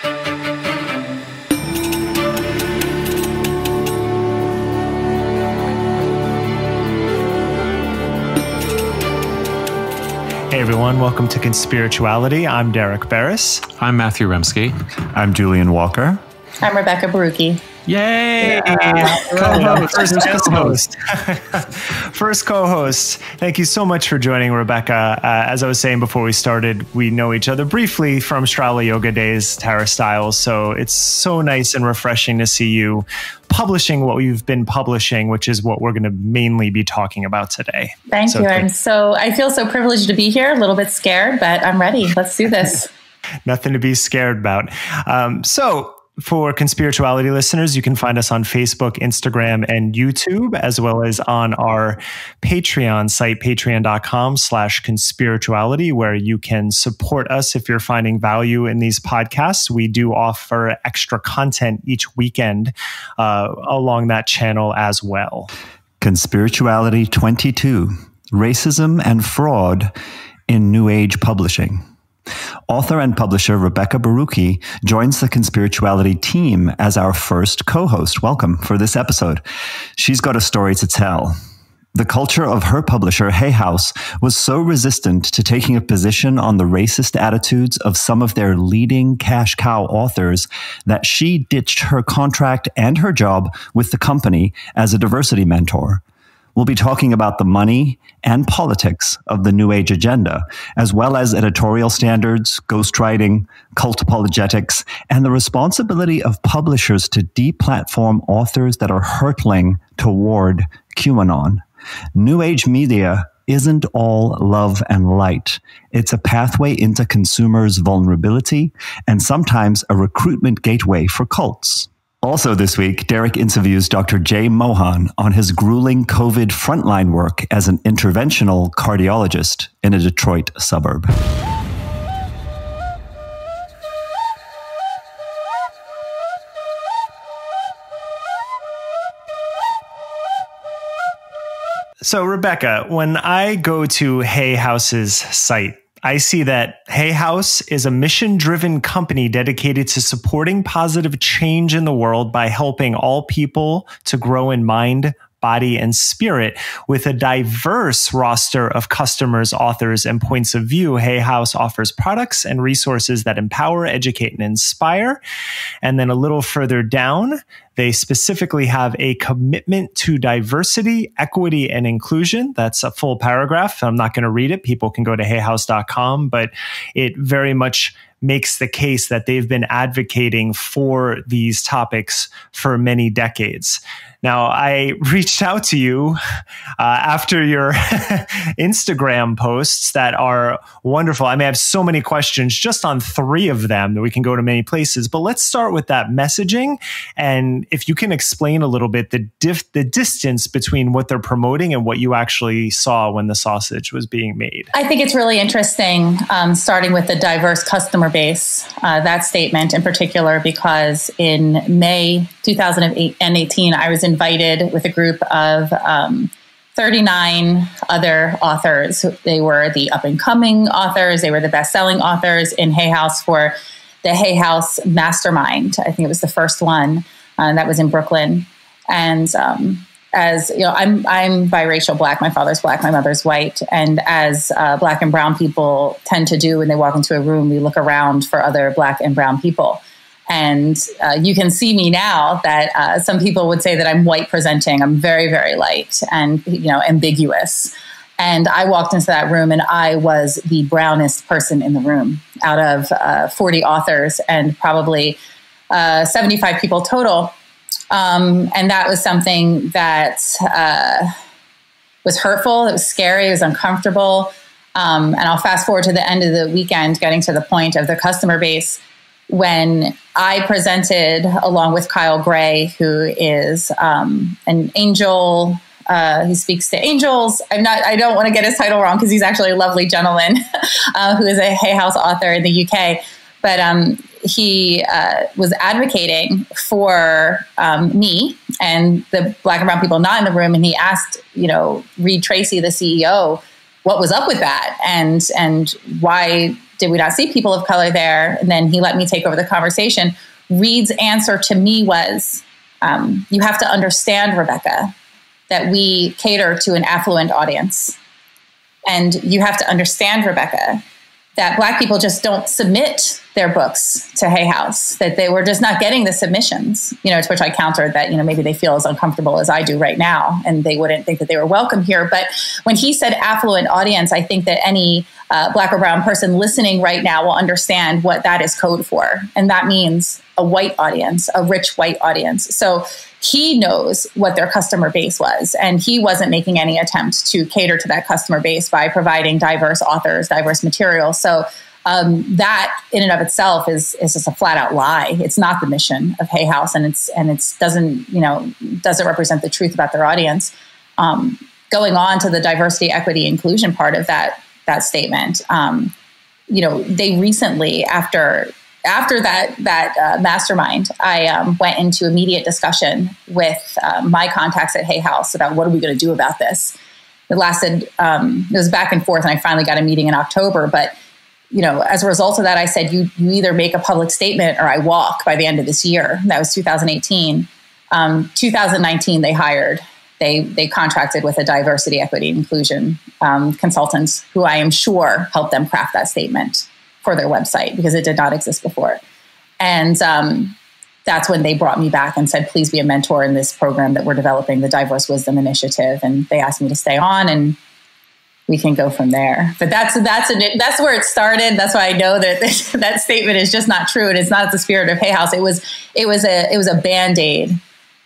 Hey everyone, welcome to Conspirituality. I'm Derek Barris. I'm Matthew Remsky. I'm Julian Walker. I'm Rebekah Borucki. Yay! First co-host. Thank you so much for joining, Rebekah. As I was saying before we started, we know each other briefly from Strala Yoga Days, Tara Styles. So it's so nice and refreshing to see you publishing what you've been publishing, which is what we're going to mainly be talking about today. Thank you. I feel so privileged to be here, a little bit scared, but I'm ready. Let's do this. Nothing to be scared about. For Conspirituality listeners, you can find us on Facebook, Instagram, and YouTube, as well as on our Patreon site, patreon.com/conspirituality, where you can support us if you're finding value in these podcasts. We do offer extra content each weekend along that channel as well. Conspirituality 22, Racism and Fraud in New Age Publishing. Author and publisher Rebekah Borucki joins the Conspirituality team as our first co-host. Welcome for this episode. She's got a story to tell. The culture of her publisher, Hay House, was so resistant to taking a position on the racist attitudes of some of their leading cash cow authors that she ditched her contract and her job with the company as a diversity mentor. We'll be talking about the money and politics of the New Age agenda, as well as editorial standards, ghostwriting, cult apologetics, and the responsibility of publishers to deplatform authors that are hurtling toward QAnon. New Age media isn't all love and light. It's a pathway into consumers' vulnerability and sometimes a recruitment gateway for cults. Also this week, Derek interviews Dr. Jay Mohan on his grueling COVID frontline work as an interventional cardiologist in a Detroit suburb. So, Rebekah, when I go to Hay House's site, I see that Hay House is a mission-driven company dedicated to supporting positive change in the world by helping all people to grow in mind, body, and spirit. With a diverse roster of customers, authors, and points of view, Hay House offers products and resources that empower, educate, and inspire. And then a little further down, they specifically have a commitment to diversity, equity, and inclusion. That's a full paragraph. I'm not going to read it. People can go to hayhouse.com, but it very much makes the case that they've been advocating for these topics for many decades. Now, I reached out to you after your Instagram posts that are wonderful. I may have so many questions just on 3 of them that we can go to many places, but let's start with that messaging. And if you can explain a little bit the distance between what they're promoting and what you actually saw when the sausage was being made. I think it's really interesting, starting with the diverse customer base, that statement in particular, because in May 2018, I was invited with a group of 39 other authors. They were the up-and-coming authors. They were the best-selling authors in Hay House for the Hay House Mastermind. I think it was the first one that was in Brooklyn. And as you know, I'm biracial Black. My father's Black, my mother's white. And as Black and brown people tend to do when they walk into a room, we look around for other Black and brown people. And you can see me now that some people would say that I'm white presenting. I'm very, very light and, ambiguous. And I walked into that room and I was the brownest person in the room out of 40 authors and probably 75 people total. And that was something that was hurtful. It was scary. It was uncomfortable. And I'll fast forward to the end of the weekend, getting to the point of the customer base, when I presented along with Kyle Gray, who is an angel. He speaks to angels. I don't want to get his title wrong because he's actually a lovely gentleman who is a Hay House author in the UK. But he was advocating for me and the Black and brown people not in the room. And he asked, Reed Tracy, the CEO, what was up with that and why did we not see people of color there? And then he let me take over the conversation. Reed's answer to me was, you have to understand, Rebekah, that we cater to an affluent audience. And you have to understand, Rebekah, that Black people just don't submit their books to Hay House, that they were just not getting the submissions, to which I countered that, maybe they feel as uncomfortable as I do right now, and they wouldn't think that they were welcome here. But when he said affluent audience, I think that any Black or brown person listening right now will understand what that is code for. And that means a white audience, a rich white audience. So he knows what their customer base was, and he wasn't making any attempt to cater to that customer base by providing diverse authors, diverse material. So that in and of itself is just a flat out lie. It's not the mission of Hay House, and it doesn't represent the truth about their audience. Going on to the diversity, equity, inclusion part of that statement, they recently, after that mastermind, I went into immediate discussion with my contacts at Hay House about what are we going to do about this. It lasted, it was back and forth, and I finally got a meeting in October. But as a result of that, I said, you either make a public statement or I walk by the end of this year. That was 2018. 2019, they contracted with a diversity, equity, inclusion consultants who I am sure helped them craft that statement for their website, because it did not exist before. And that's when they brought me back and said, please be a mentor in this program that we're developing, the Diverse Wisdom Initiative. And they asked me to stay on, and we can go from there. But that's where it started. That's why I know that that statement is just not true. And it's not the spirit of Hay House. It was a Band-Aid,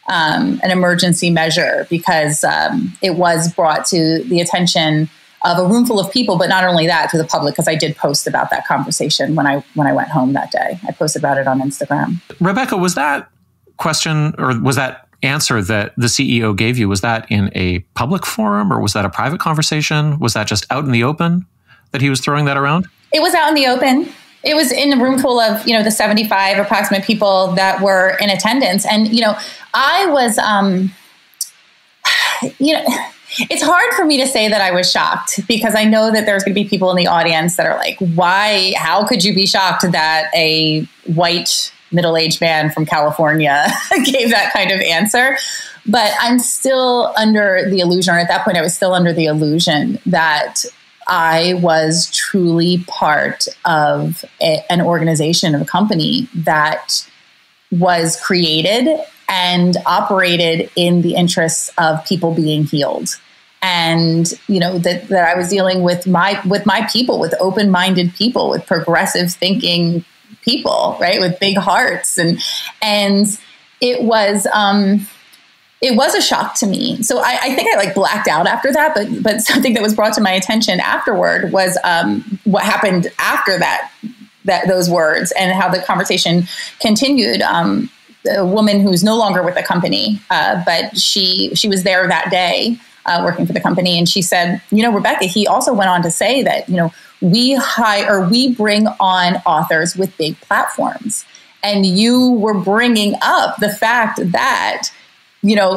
an emergency measure, because it was brought to the attention of a room full of people, but not only that, to the public, because I did post about that conversation when I went home that day. I posted about it on Instagram. Rebekah, was that question, or was that answer that the CEO gave you, was that in a public forum, or was that a private conversation? Was that just out in the open that he was throwing that around? It was out in the open. It was in a room full of, the 75 approximate people that were in attendance. And, I was, it's hard for me to say that I was shocked, because I know that there's going to be people in the audience that are like, how could you be shocked that a white middle-aged man from California gave that kind of answer? But I'm still under the illusion, or at that point I was still under the illusion, that I was truly part of an organization, of a company that was created and operated in the interests of people being healed. And, that I was dealing with my people, with open-minded people, with progressive thinking people, right? With big hearts. And it was a shock to me. So I think I blacked out after that, but something that was brought to my attention afterward was what happened after that those words, and how the conversation continued. A woman who's no longer with the company, but she was there that day working for the company. And she said, Rebekah, he also went on to say that, we bring on authors with big platforms. And you were bringing up the fact that,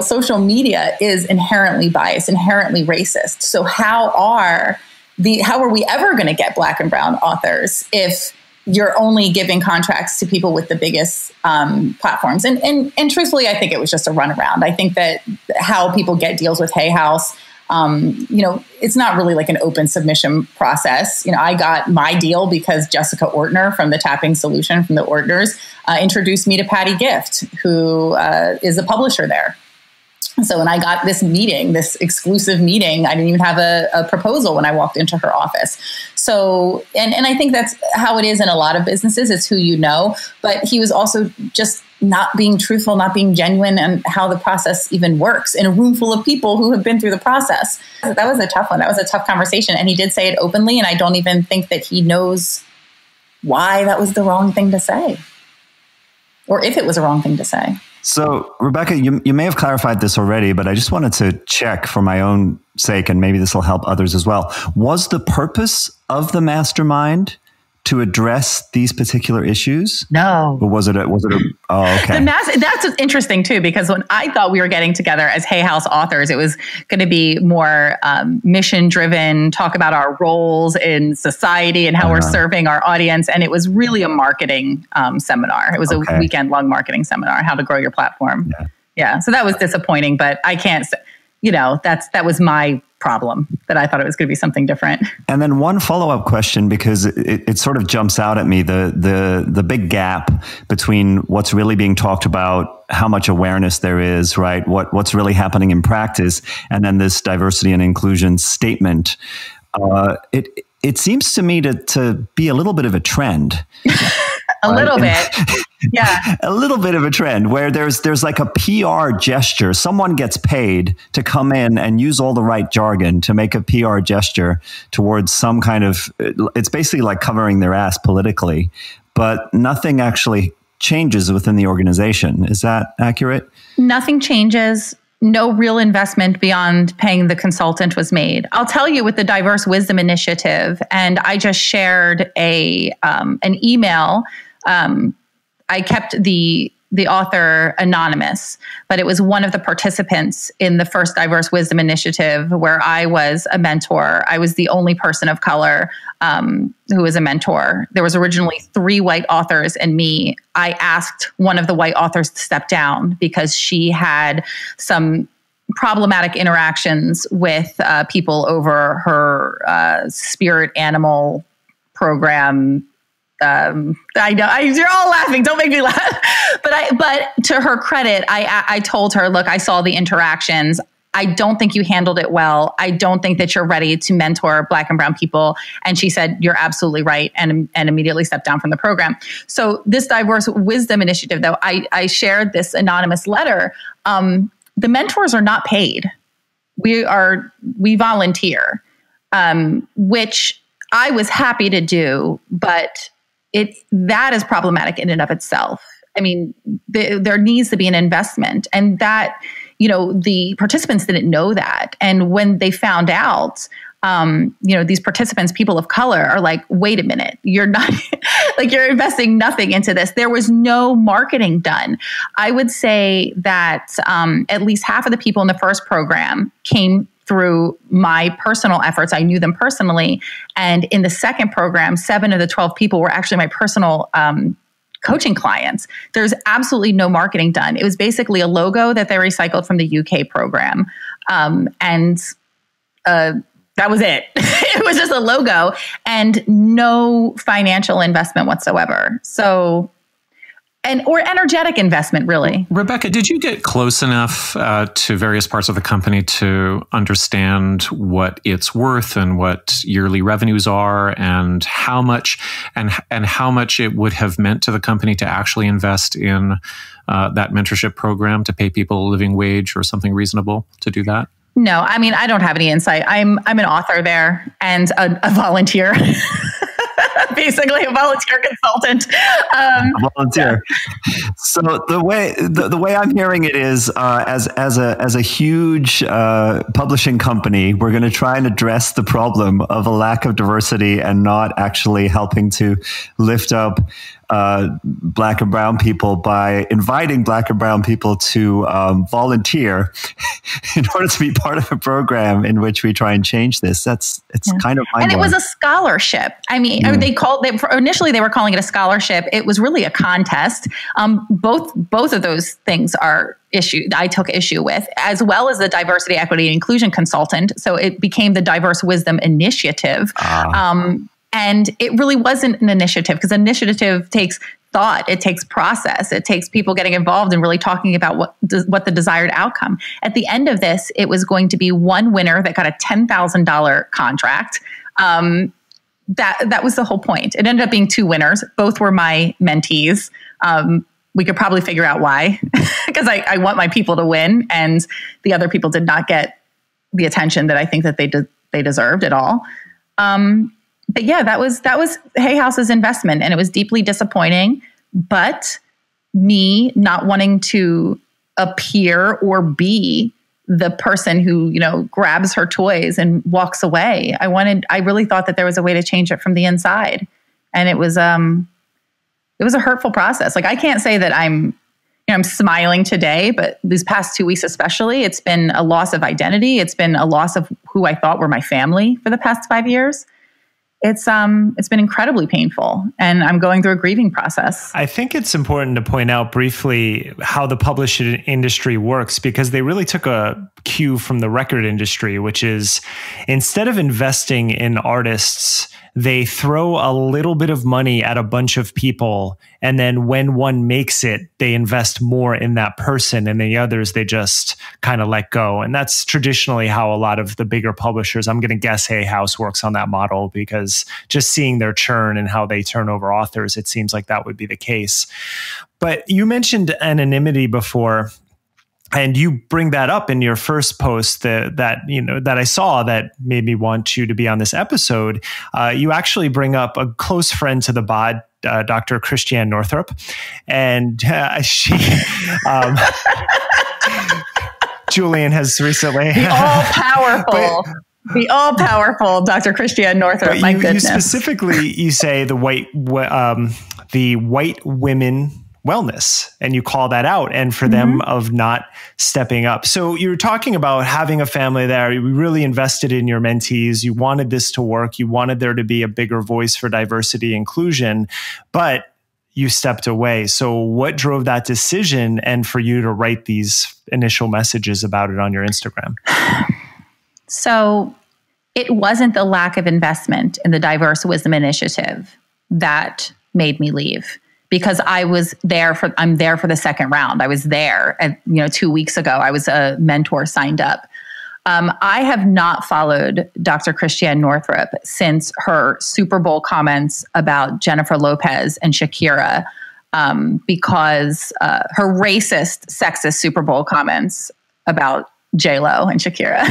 social media is inherently biased, inherently racist. So how are we ever going to get Black and brown authors if you're only giving contracts to people with the biggest platforms? And truthfully, I think it was just a runaround. I think that how people get deals with Hay House, it's not really like an open submission process. I got my deal because Jessica Ortner from the Tapping Solution, from the Ortners, introduced me to Patty Gift, who is a publisher there. So when I got this exclusive meeting, I didn't even have a proposal when I walked into her office. So, and I think that's how it is in a lot of businesses. It's who you know. But he was also just not being truthful, not being genuine, and how the process even works in a room full of people who have been through the process. That was a tough one. That was a tough conversation. And he did say it openly, and I don't even think that he knows why that was the wrong thing to say, or if it was a wrong thing to say. So, Rebekah, you may have clarified this already, but I just wanted to check for my own sake, and maybe this will help others as well. Was the purpose of the mastermind to address these particular issues? No. Or was it oh, okay. That's interesting too, because when I thought we were getting together as Hay House authors, it was going to be more mission driven, talk about our roles in society and how we're serving our audience. And it was really a marketing seminar. It was a weekend long marketing seminar, how to grow your platform. Yeah. So that was disappointing, but I can't, that was my problem, that I thought it was going to be something different. And then one follow-up question, because it sort of jumps out at me, the big gap between what's really being talked about, how much awareness there is, right? What's really happening in practice, and then this diversity and inclusion statement. It seems to me to be a little bit of a trend. A little bit. Yeah. A little bit of a trend where there's like a PR gesture. Someone gets paid to come in and use all the right jargon to make a PR gesture towards some kind of, it's basically like covering their ass politically, but nothing actually changes within the organization. Is that accurate? Nothing changes. No real investment beyond paying the consultant was made. I'll tell you, with the Diverse Wisdom Initiative, and I just shared an email. I kept the author anonymous, but it was one of the participants in the first Diverse Wisdom Initiative where I was a mentor. I was the only person of color who was a mentor. There was originally 3 white authors and me. I asked one of the white authors to step down because she had some problematic interactions with people over her spirit animal program. I know you're all laughing. Don't make me laugh. But to her credit, I told her, look, I saw the interactions. I don't think you handled it well. I don't think that you're ready to mentor Black and brown people. And she said, you're absolutely right. And immediately stepped down from the program. So this Diverse Wisdom Initiative, though, I shared this anonymous letter. The mentors are not paid. We volunteer, which I was happy to do, but that is problematic in and of itself. I mean, there needs to be an investment, and that, the participants didn't know that. And when they found out, these participants, people of color, are like, wait a minute, you're not like, you're investing nothing into this. There was no marketing done. I would say that at least half of the people in the first program came through my personal efforts. I knew them personally. And in the second program, 7 of the 12 people were actually my personal coaching clients. There's absolutely no marketing done. It was basically a logo that they recycled from the UK program. And that was it. It was just a logo and no financial investment whatsoever. So, or energetic investment, really. Rebekah, did you get close enough to various parts of the company to understand what it's worth and what yearly revenues are, and how much it would have meant to the company to actually invest in that mentorship program, to pay people a living wage or something reasonable to do that? No, I mean, I don't have any insight. I'm an author there and a volunteer. Basically a volunteer consultant. A volunteer. Yeah. So the way I'm hearing it is, as a huge publishing company, we're going to try and address the problem of a lack of diversity and not actually helping to lift up Black and brown people by inviting Black and brown people to volunteer in order to be part of a program in which we try and change this. It's kind of mind-blowing. And it was a scholarship. I mean, initially they were calling it a scholarship. It was really a contest. Both of those things are I took issue with, as well as the diversity, equity, and inclusion consultant. So it became the Diverse Wisdom Initiative. And it really wasn't an initiative, because initiative takes thought, it takes process, it takes people getting involved and really talking about what the desired outcome. At the end of this, it was going to be one winner that got a $10,000 contract. That was the whole point. It ended up being 2 winners. Both were my mentees. We could probably figure out why, because I want my people to win, and the other people did not get the attention that I think that they deserved at all. But yeah, that was Hay House's investment, and it was deeply disappointing. But me not wanting to appear or be the person who, grabs her toys and walks away. I really thought that there was a way to change it from the inside. And it was a hurtful process. Like, I can't say that I'm smiling today, but these past 2 weeks especially, it's been a loss of identity. It's been a loss of who I thought were my family for the past 5 years. It's been incredibly painful, and I'm going through a grieving process. I think it's important to point out briefly how the publishing industry works, because they really took a cue from the record industry, which is, instead of investing in artists, they throw a little bit of money at a bunch of people, and then when one makes it, they invest more in that person, and the others they just kind of let go. And that's traditionally how a lot of the bigger publishers, I'm going to guess Hay House, works on that model, because just seeing their churn and how they turn over authors, it seems like that would be the case. But you mentioned anonymity before. And you bring that up in your first post that I saw that made me want you to be on this episode. You actually bring up a close friend to the bod, Dr. Christiane Northrup, and she, Julian has recently the all-powerful Dr. Christiane Northrup. My goodness. You specifically, you say the white women wellness, and you call that out, and for them of not stepping up. So you're talking about having a family there. You really invested in your mentees. You wanted this to work. You wanted there to be a bigger voice for diversity inclusion, but you stepped away. So what drove that decision, and for you to write these initial messages about it on your Instagram? So it wasn't the lack of investment in the Diverse Wisdom Initiative that made me leave, because I'm there for the second round. I was there 2 weeks ago. I was a mentor signed up. I have not followed Dr. Christiane Northrup since her Super Bowl comments about Jennifer Lopez and Shakira, because her racist, sexist Super Bowl comments about J-Lo and Shakira.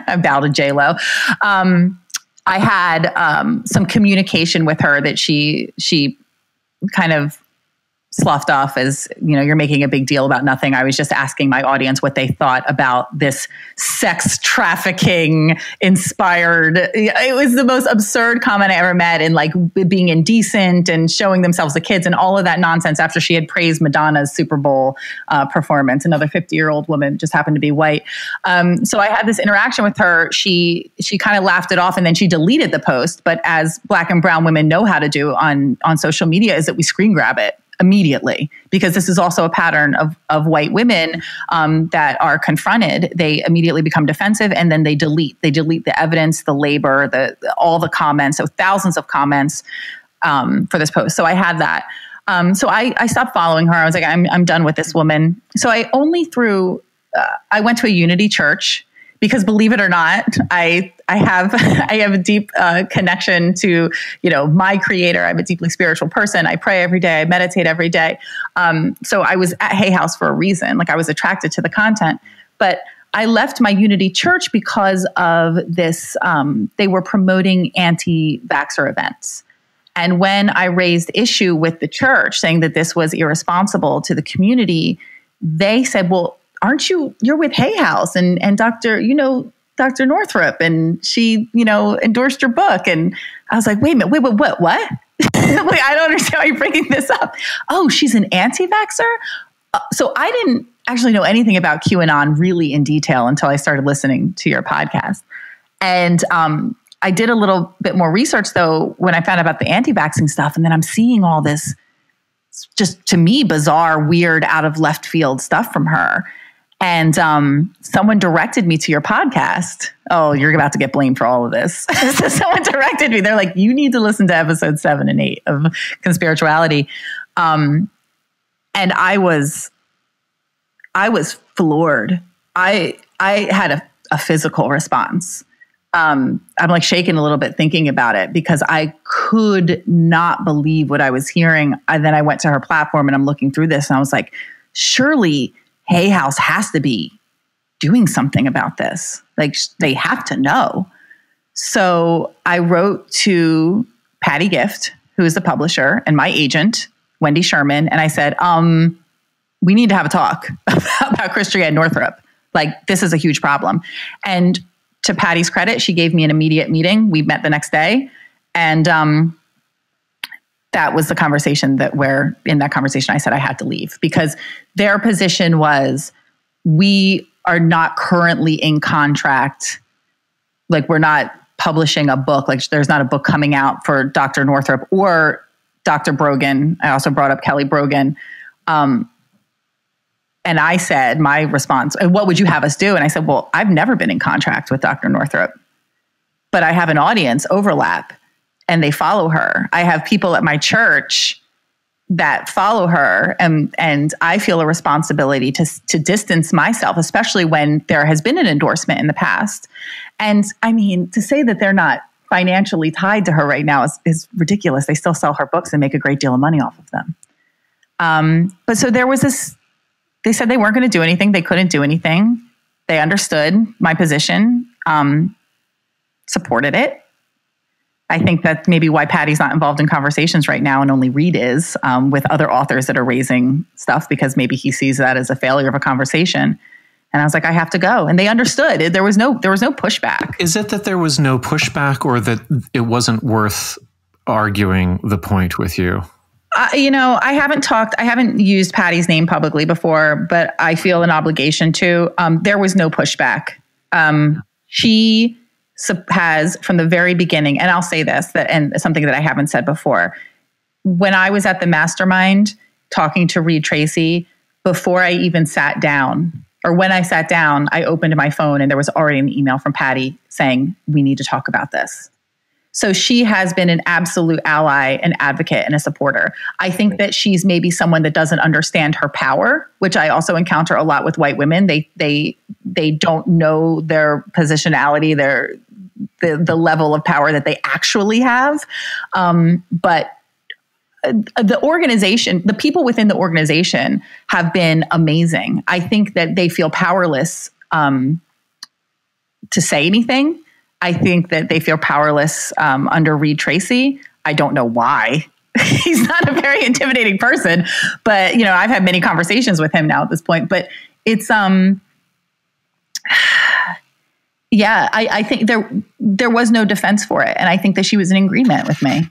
I bow to J-Lo. I had some communication with her that she kind of sloughed off as, you're making a big deal about nothing. I was just asking my audience what they thought about this sex trafficking inspired. It was the most absurd comment I ever met, and like being indecent and showing themselves the kids and all of that nonsense after she had praised Madonna's Super Bowl performance. Another 50-year-old woman, just happened to be white. So I had this interaction with her. She kind of laughed it off, and then she deleted the post. But as Black and brown women know how to do on social media, is that we screen grab it immediately, because this is also a pattern of white women that are confronted. They immediately become defensive, and then they delete the evidence, the labor, all the comments. So thousands of comments for this post. So I had that. So I stopped following her. I was like, I'm done with this woman. So I I went to a Unity church, because believe it or not, I have a deep connection to, my creator. I'm a deeply spiritual person. I pray every day. I meditate every day. So I was at Hay House for a reason. Like, I was attracted to the content, but I left my Unity church because of this. They were promoting anti-vaxxer events. And when I raised issue with the church, saying that this was irresponsible to the community, they said, well, you're with Hay House and Dr. Northrup, and she, endorsed your book. And I was like, wait a minute, what? Wait, I don't understand why you're bringing this up. Oh, she's an anti-vaxxer? So I didn't actually know anything about QAnon really in detail until I started listening to your podcast. And I did a little bit more research, though, when I found out about the anti-vaxxing stuff. And then I'm seeing all this, just to me, bizarre, weird, out of left field stuff from her. And someone directed me to your podcast. Oh, you're about to get blamed for all of this. So someone directed me. They're like, you need to listen to episodes 7 and 8 of Conspirituality. And I was floored. I had a physical response. I'm like shaking a little bit thinking about it, because I could not believe what I was hearing. Then I went to her platform and I'm looking through this, and I was like, surely Hay House has to be doing something about this. Like, they have to know. So I wrote to Patty Gift, who is the publisher, and my agent, Wendy Sherman. And I said, we need to have a talk about Christiane Northrup. Like, this is a huge problem. And to Patty's credit, she gave me an immediate meeting. We met the next day. And that was the conversation in that conversation, I said I had to leave because their position was, we are not currently in contract. Like, we're not publishing a book. Like, there's not a book coming out for Dr. Northrup or Dr. Brogan. I also brought up Kelly Brogan. And I said, my response, what would you have us do? And I said, well, I've never been in contract with Dr. Northrup, but I have an audience overlap and they follow her. I have people at my church that follow her, and I feel a responsibility to distance myself, especially when there has been an endorsement in the past. And I mean, to say that they're not financially tied to her right now is ridiculous. They still sell her books and make a great deal of money off of them. But so there was this, they said they weren't going to do anything. They couldn't do anything. They understood my position, supported it. I think that's maybe why Patty's not involved in conversations right now and only Reed is, with other authors that are raising stuff, because maybe he sees that as a failure of a conversation. And I was like, I have to go. And they understood. There was no pushback. Is it that there was no pushback, or that it wasn't worth arguing the point with you? I haven't used Patty's name publicly before, but I feel an obligation to. There was no pushback. She has, from the very beginning, and I'll say this, and something that I haven't said before, when I was at the mastermind talking to Reed Tracy, before I even sat down, or when I sat down, I opened my phone and there was already an email from Patty saying, we need to talk about this. So she has been an absolute ally, an advocate, and a supporter. I think that she's maybe someone that doesn't understand her power, which I also encounter a lot with white women. They don't know their positionality, the level of power that they actually have. But the organization, the people within the organization have been amazing. I think that they feel powerless to say anything. I think that they feel powerless under Reed Tracy. I don't know why. He's not a very intimidating person, but I've had many conversations with him now at this point. But it's yeah, I think there was no defense for it, and I think that she was in agreement with me.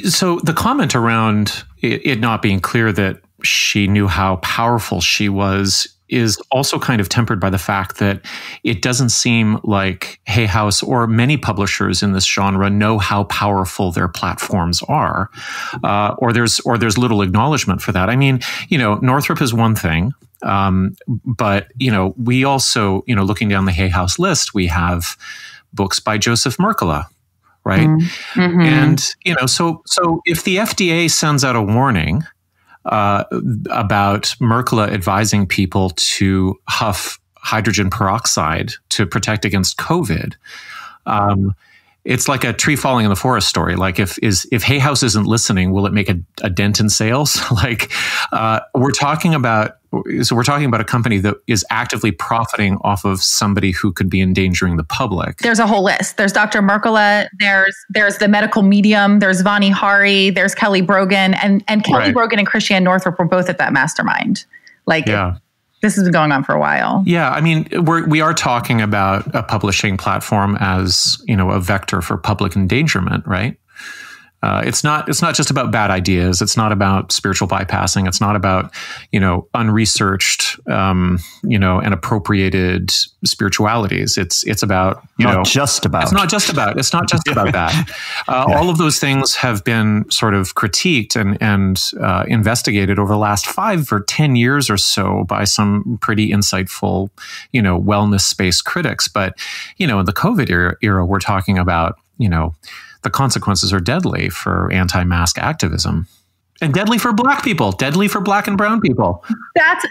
So the comment around it not being clear that she knew how powerful she was is also kind of tempered by the fact that it doesn't seem like Hay House or many publishers in this genre know how powerful their platforms are, or there's little acknowledgement for that. I mean, Northrop is one thing, but we also, looking down the Hay House list, we have books by Joseph Mercola, right? Mm-hmm. And so if the FDA sends out a warning about Mercola advising people to huff hydrogen peroxide to protect against COVID, it's like a tree falling in the forest story. Like if Hay House isn't listening, will it make a dent in sales? Like we're talking about a company that is actively profiting off of somebody who could be endangering the public. There's a whole list. There's Dr. Mercola. There's the medical medium. There's Vani Hari. There's Kelly Brogan, and Kelly right. Brogan and Christiane Northrup were both at that mastermind. This has been going on for a while. Yeah, I mean, we are talking about a publishing platform as a vector for public endangerment, right? It's not just about bad ideas. It's not about spiritual bypassing. It's not about unresearched and appropriated spiritualities. It's about It's not just about that. All of those things have been sort of critiqued and investigated over the last 5 or 10 years or so by some pretty insightful wellness space critics. But in the COVID era, we're talking about the consequences are deadly for anti-mask activism. And deadly for Black people, deadly for Black and brown people. That's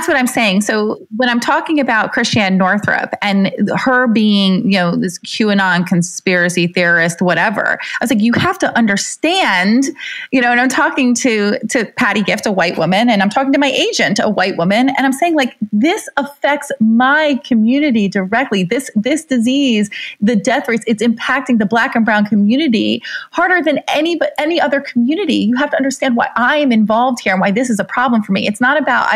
what I'm saying. So when I'm talking about Christiane Northrup and her being, this QAnon conspiracy theorist, whatever, I was like, you have to understand, and I'm talking to Patty Gift, a white woman, and I'm talking to my agent, a white woman, and I'm saying this affects my community directly. This disease, the death rates, it's impacting the Black and brown community harder than any other community. You have to understand why I am involved here and why this is a problem for me. It's not about,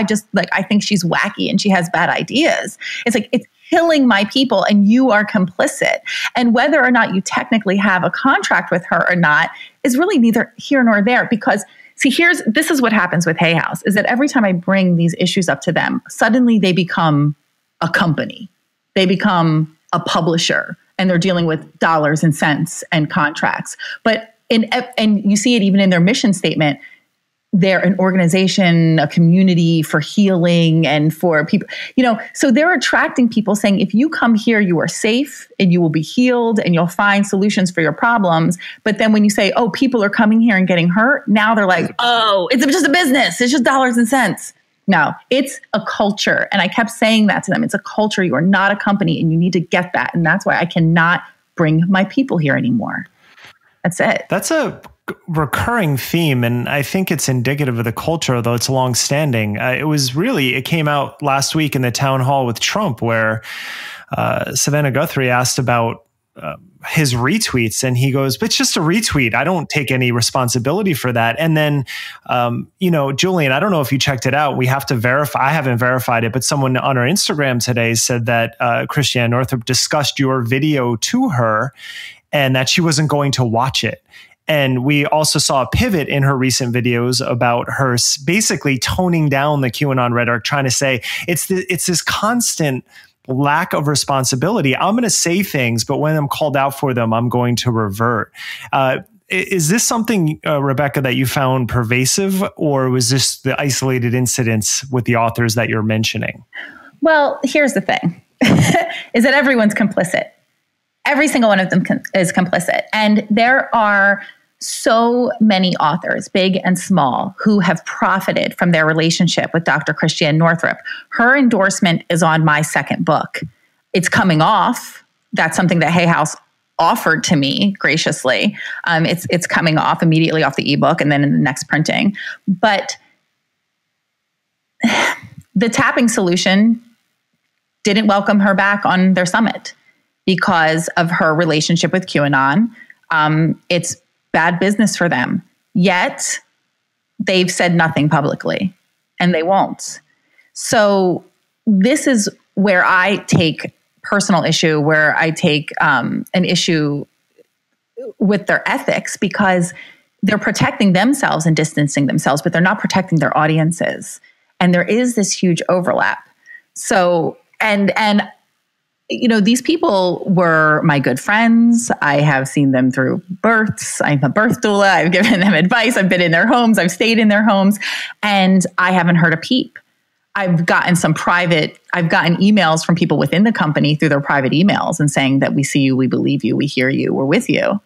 I think she's wacky and she has bad ideas. It's it's killing my people and you are complicit. And whether or not you technically have a contract with her or not, is really neither here nor there, because see, this is what happens with Hay House, is that every time I bring these issues up to them, suddenly they become a company. They become a publisher, and they're dealing with dollars and cents and contracts. And you see it even in their mission statement. They're an organization, a community for healing and for people, so they're attracting people saying, if you come here, you are safe and you will be healed and you'll find solutions for your problems. But then when you say, oh, people are coming here and getting hurt, now they're like, oh, it's just a business. It's just dollars and cents. No, it's a culture. And I kept saying that to them. It's a culture. You are not a company, and you need to get that. And that's why I cannot bring my people here anymore. That's it. That's a recurring theme, and I think it's indicative of the culture, although it's longstanding. It came out last week in the town hall with Trump, where Savannah Guthrie asked about his retweets, and he goes, but it's just a retweet. I don't take any responsibility for that. And then, Julian, I don't know if you checked it out. We have to verify. I haven't verified it, but someone on our Instagram today said that Christiane Northrup discussed your video to her and that she wasn't going to watch it. And we also saw a pivot in her recent videos about her basically toning down the QAnon rhetoric, trying to say it's this constant lack of responsibility. I'm going to say things, but when I'm called out for them, I'm going to revert. Is this something, Rebekah, that you found pervasive, or was this the isolated incidents with the authors that you're mentioning? Well, here's the thing, is that everyone's complicit. Every single one of them is complicit. And there are so many authors, big and small, who have profited from their relationship with Dr. Christiane Northrup. Her endorsement is on my second book. It's coming off. That's something that Hay House offered to me graciously. It's coming off immediately off the ebook and then in the next printing. But the tapping solution didn't welcome her back on their summit because of her relationship with QAnon. It's bad business for them. Yet they've said nothing publicly, and they won't. So this is where I take personal issue, where I take an issue with their ethics, because they're protecting themselves and distancing themselves, but they're not protecting their audiences. And there is this huge overlap. So, and these people were my good friends. I have seen them through births. I'm a birth doula. I've given them advice. I've been in their homes. I've stayed in their homes, and I haven't heard a peep. I've gotten emails from people within the company through their private emails and saying that we see you, we believe you, we hear you, we're with you.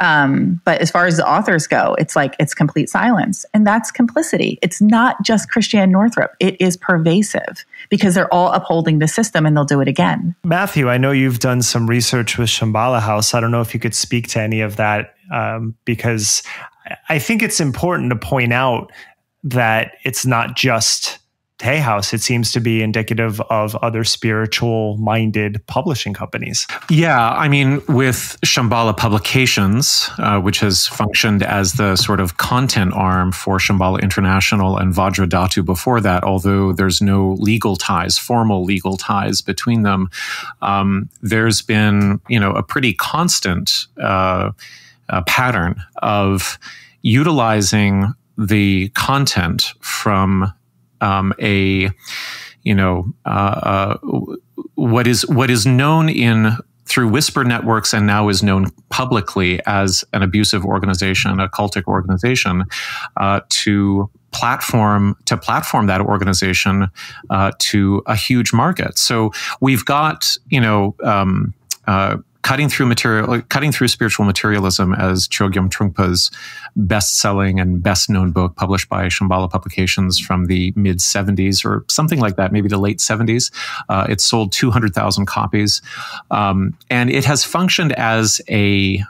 But as far as the authors go, it's like it's complete silence. And that's complicity. It's not just Christiane Northrup. It is pervasive because they're all upholding the system, and they'll do it again. Matthew, I know you've done some research with Shambhala House. I don't know if you could speak to any of that, because I think it's important to point out that it's not just Hay House. It seems to be indicative of other spiritual-minded publishing companies. Yeah, I mean, with Shambhala Publications, which has functioned as the sort of content arm for Shambhala International and Vajradhatu before that, although there's no legal ties, formal legal ties between them, there's been, a pretty constant pattern of utilizing the content from what is known through whisper networks and now is known publicly as an abusive organization, a cultic organization, to platform that organization to a huge market. So we've got cutting through spiritual materialism as Chogyam Trungpa's best-selling and best-known book, published by Shambhala Publications from the mid-'70s or something like that, maybe the late '70s. It sold 200,000 copies, and it has functioned as a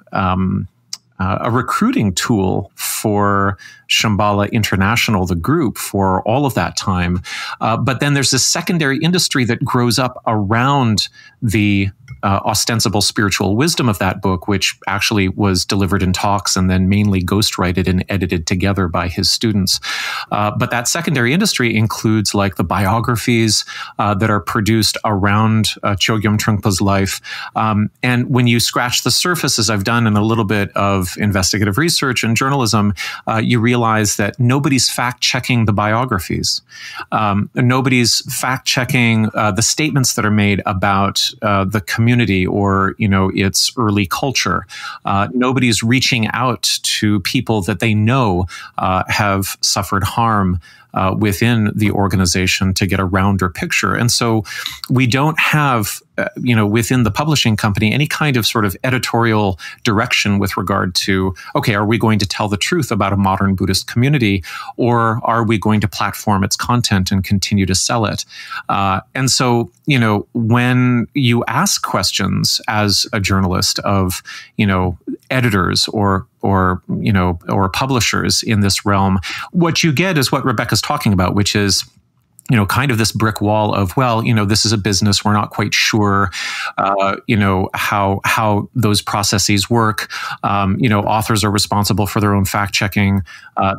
recruiting tool for Shambhala International, the group, for all of that time. But then there's this secondary industry that grows up around the ostensible spiritual wisdom of that book, which actually was delivered in talks and then mainly ghostwrited and edited together by his students. But that secondary industry includes like the biographies that are produced around Chogyam Trungpa's life. And when you scratch the surface, as I've done in a little bit of of investigative research and journalism, you realize that nobody's fact-checking the biographies. Nobody's fact-checking the statements that are made about the community or, its early culture. Nobody's reaching out to people that they know have suffered harm within the organization to get a rounder picture. And so we don't have, within the publishing company, any kind of sort of editorial direction with regard to, okay, are we going to tell the truth about a modern Buddhist community, or are we going to platform its content and continue to sell it? And so, when you ask questions as a journalist of, editors or publishers in this realm, what you get is what Rebekah's talking about, which is, kind of this brick wall of, well, this is a business. We're not quite sure, how those processes work. Authors are responsible for their own fact checking,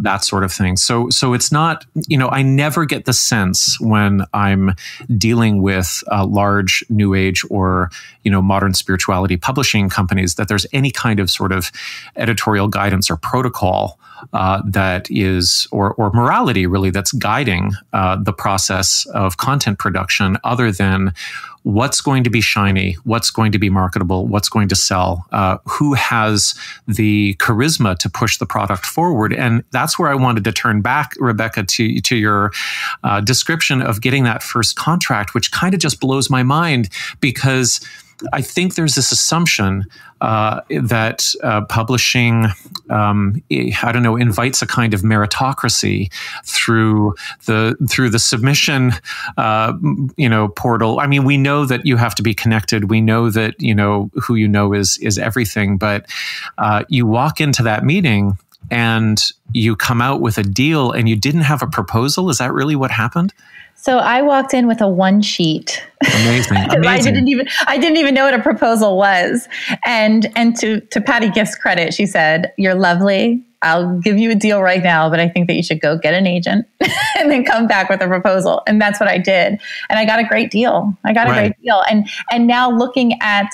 that sort of thing. So it's not, I never get the sense when I'm dealing with large New Age or, modern spirituality publishing companies that there's any kind of sort of editorial guidance or protocol that is, or morality really, that's guiding the process of content production, other than what's going to be shiny, what's going to be marketable, what's going to sell, who has the charisma to push the product forward. And that's where I wanted to turn back, Rebekah, to your description of getting that first contract, which kind of just blows my mind, because I think there's this assumption that publishing, invites a kind of meritocracy through the submission, portal. I mean, we know that you have to be connected. We know that who is everything. But you walk into that meeting and you come out with a deal, and you didn't have a proposal. Is that really what happened? So I walked in with a one sheet. Amazing. I didn't even know what a proposal was. And to Patty Gift's credit, she said, "You're lovely. I'll give you a deal right now, but I think that you should go get an agent and then come back with a proposal." And that's what I did. And I got a great deal. A great deal. And now looking at,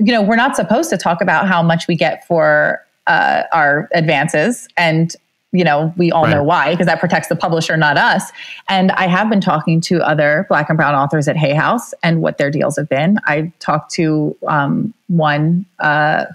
we're not supposed to talk about how much we get for our advances, and we all know why, because that protects the publisher, not us. And I have been talking to other Black and brown authors at Hay House and what their deals have been. I talked to one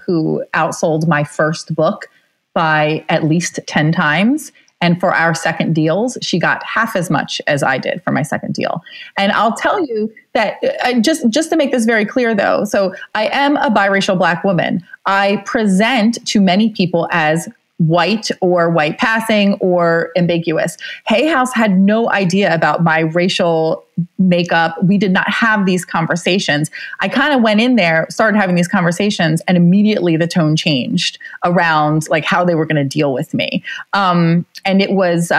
who outsold my first book by at least 10 times. And for our second deals, she got half as much as I did for my second deal. And I'll tell you that, just to make this very clear, though, so I am a biracial Black woman. I present to many people as white or white passing or ambiguous. Hay House had no idea about my racial makeup. We did not have these conversations. I kind of went in there, started having these conversations, and immediately the tone changed around like how they were going to deal with me. And it was,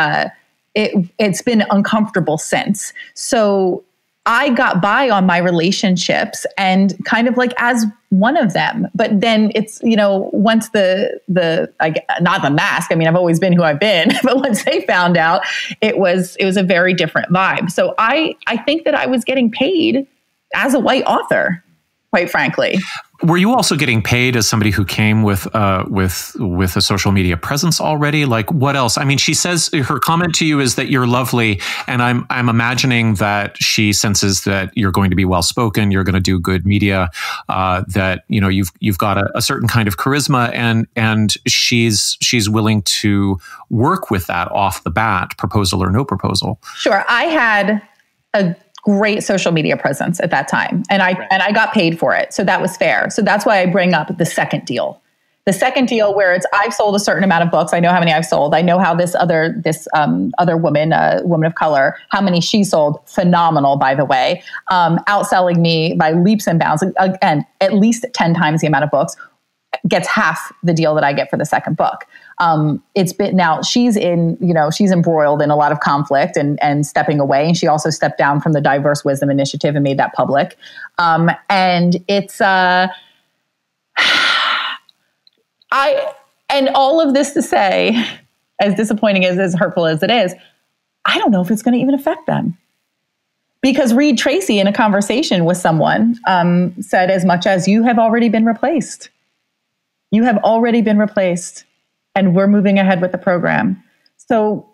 it's been uncomfortable since. So I got by on my relationships and kind of like as one of them, but then it's, once not the mask. I mean, I've always been who I've been, but once they found out, it was a very different vibe. So I think that I was getting paid as a white author, quite frankly. Were you also getting paid as somebody who came with a social media presence already? Like, what else? I mean, she says her comment to you is that you're lovely, and I'm imagining that she senses that you're going to be well spoken, you're going to do good media, that you've got a certain kind of charisma, and she's willing to work with that off the bat, proposal or no proposal. Sure, I had a great social media presence at that time. And I got paid for it. So that was fair. So that's why I bring up the second deal. The second deal where I've sold a certain amount of books. I know how many I've sold. I know how this other woman, woman of color, how many she sold. Phenomenal, by the way. Outselling me by leaps and bounds. Again, at least 10 times the amount of books. Gets half the deal that I get for the second book. It's been now she's embroiled in a lot of conflict and stepping away. And she also stepped down from the Diverse Wisdom Initiative and made that public. And it's, and all of this to say, as disappointing as hurtful as it is, I don't know if it's going to even affect them. Because Reed Tracy, in a conversation with someone, said as much as, "You have already been replaced." You have already been replaced and we're moving ahead with the program. So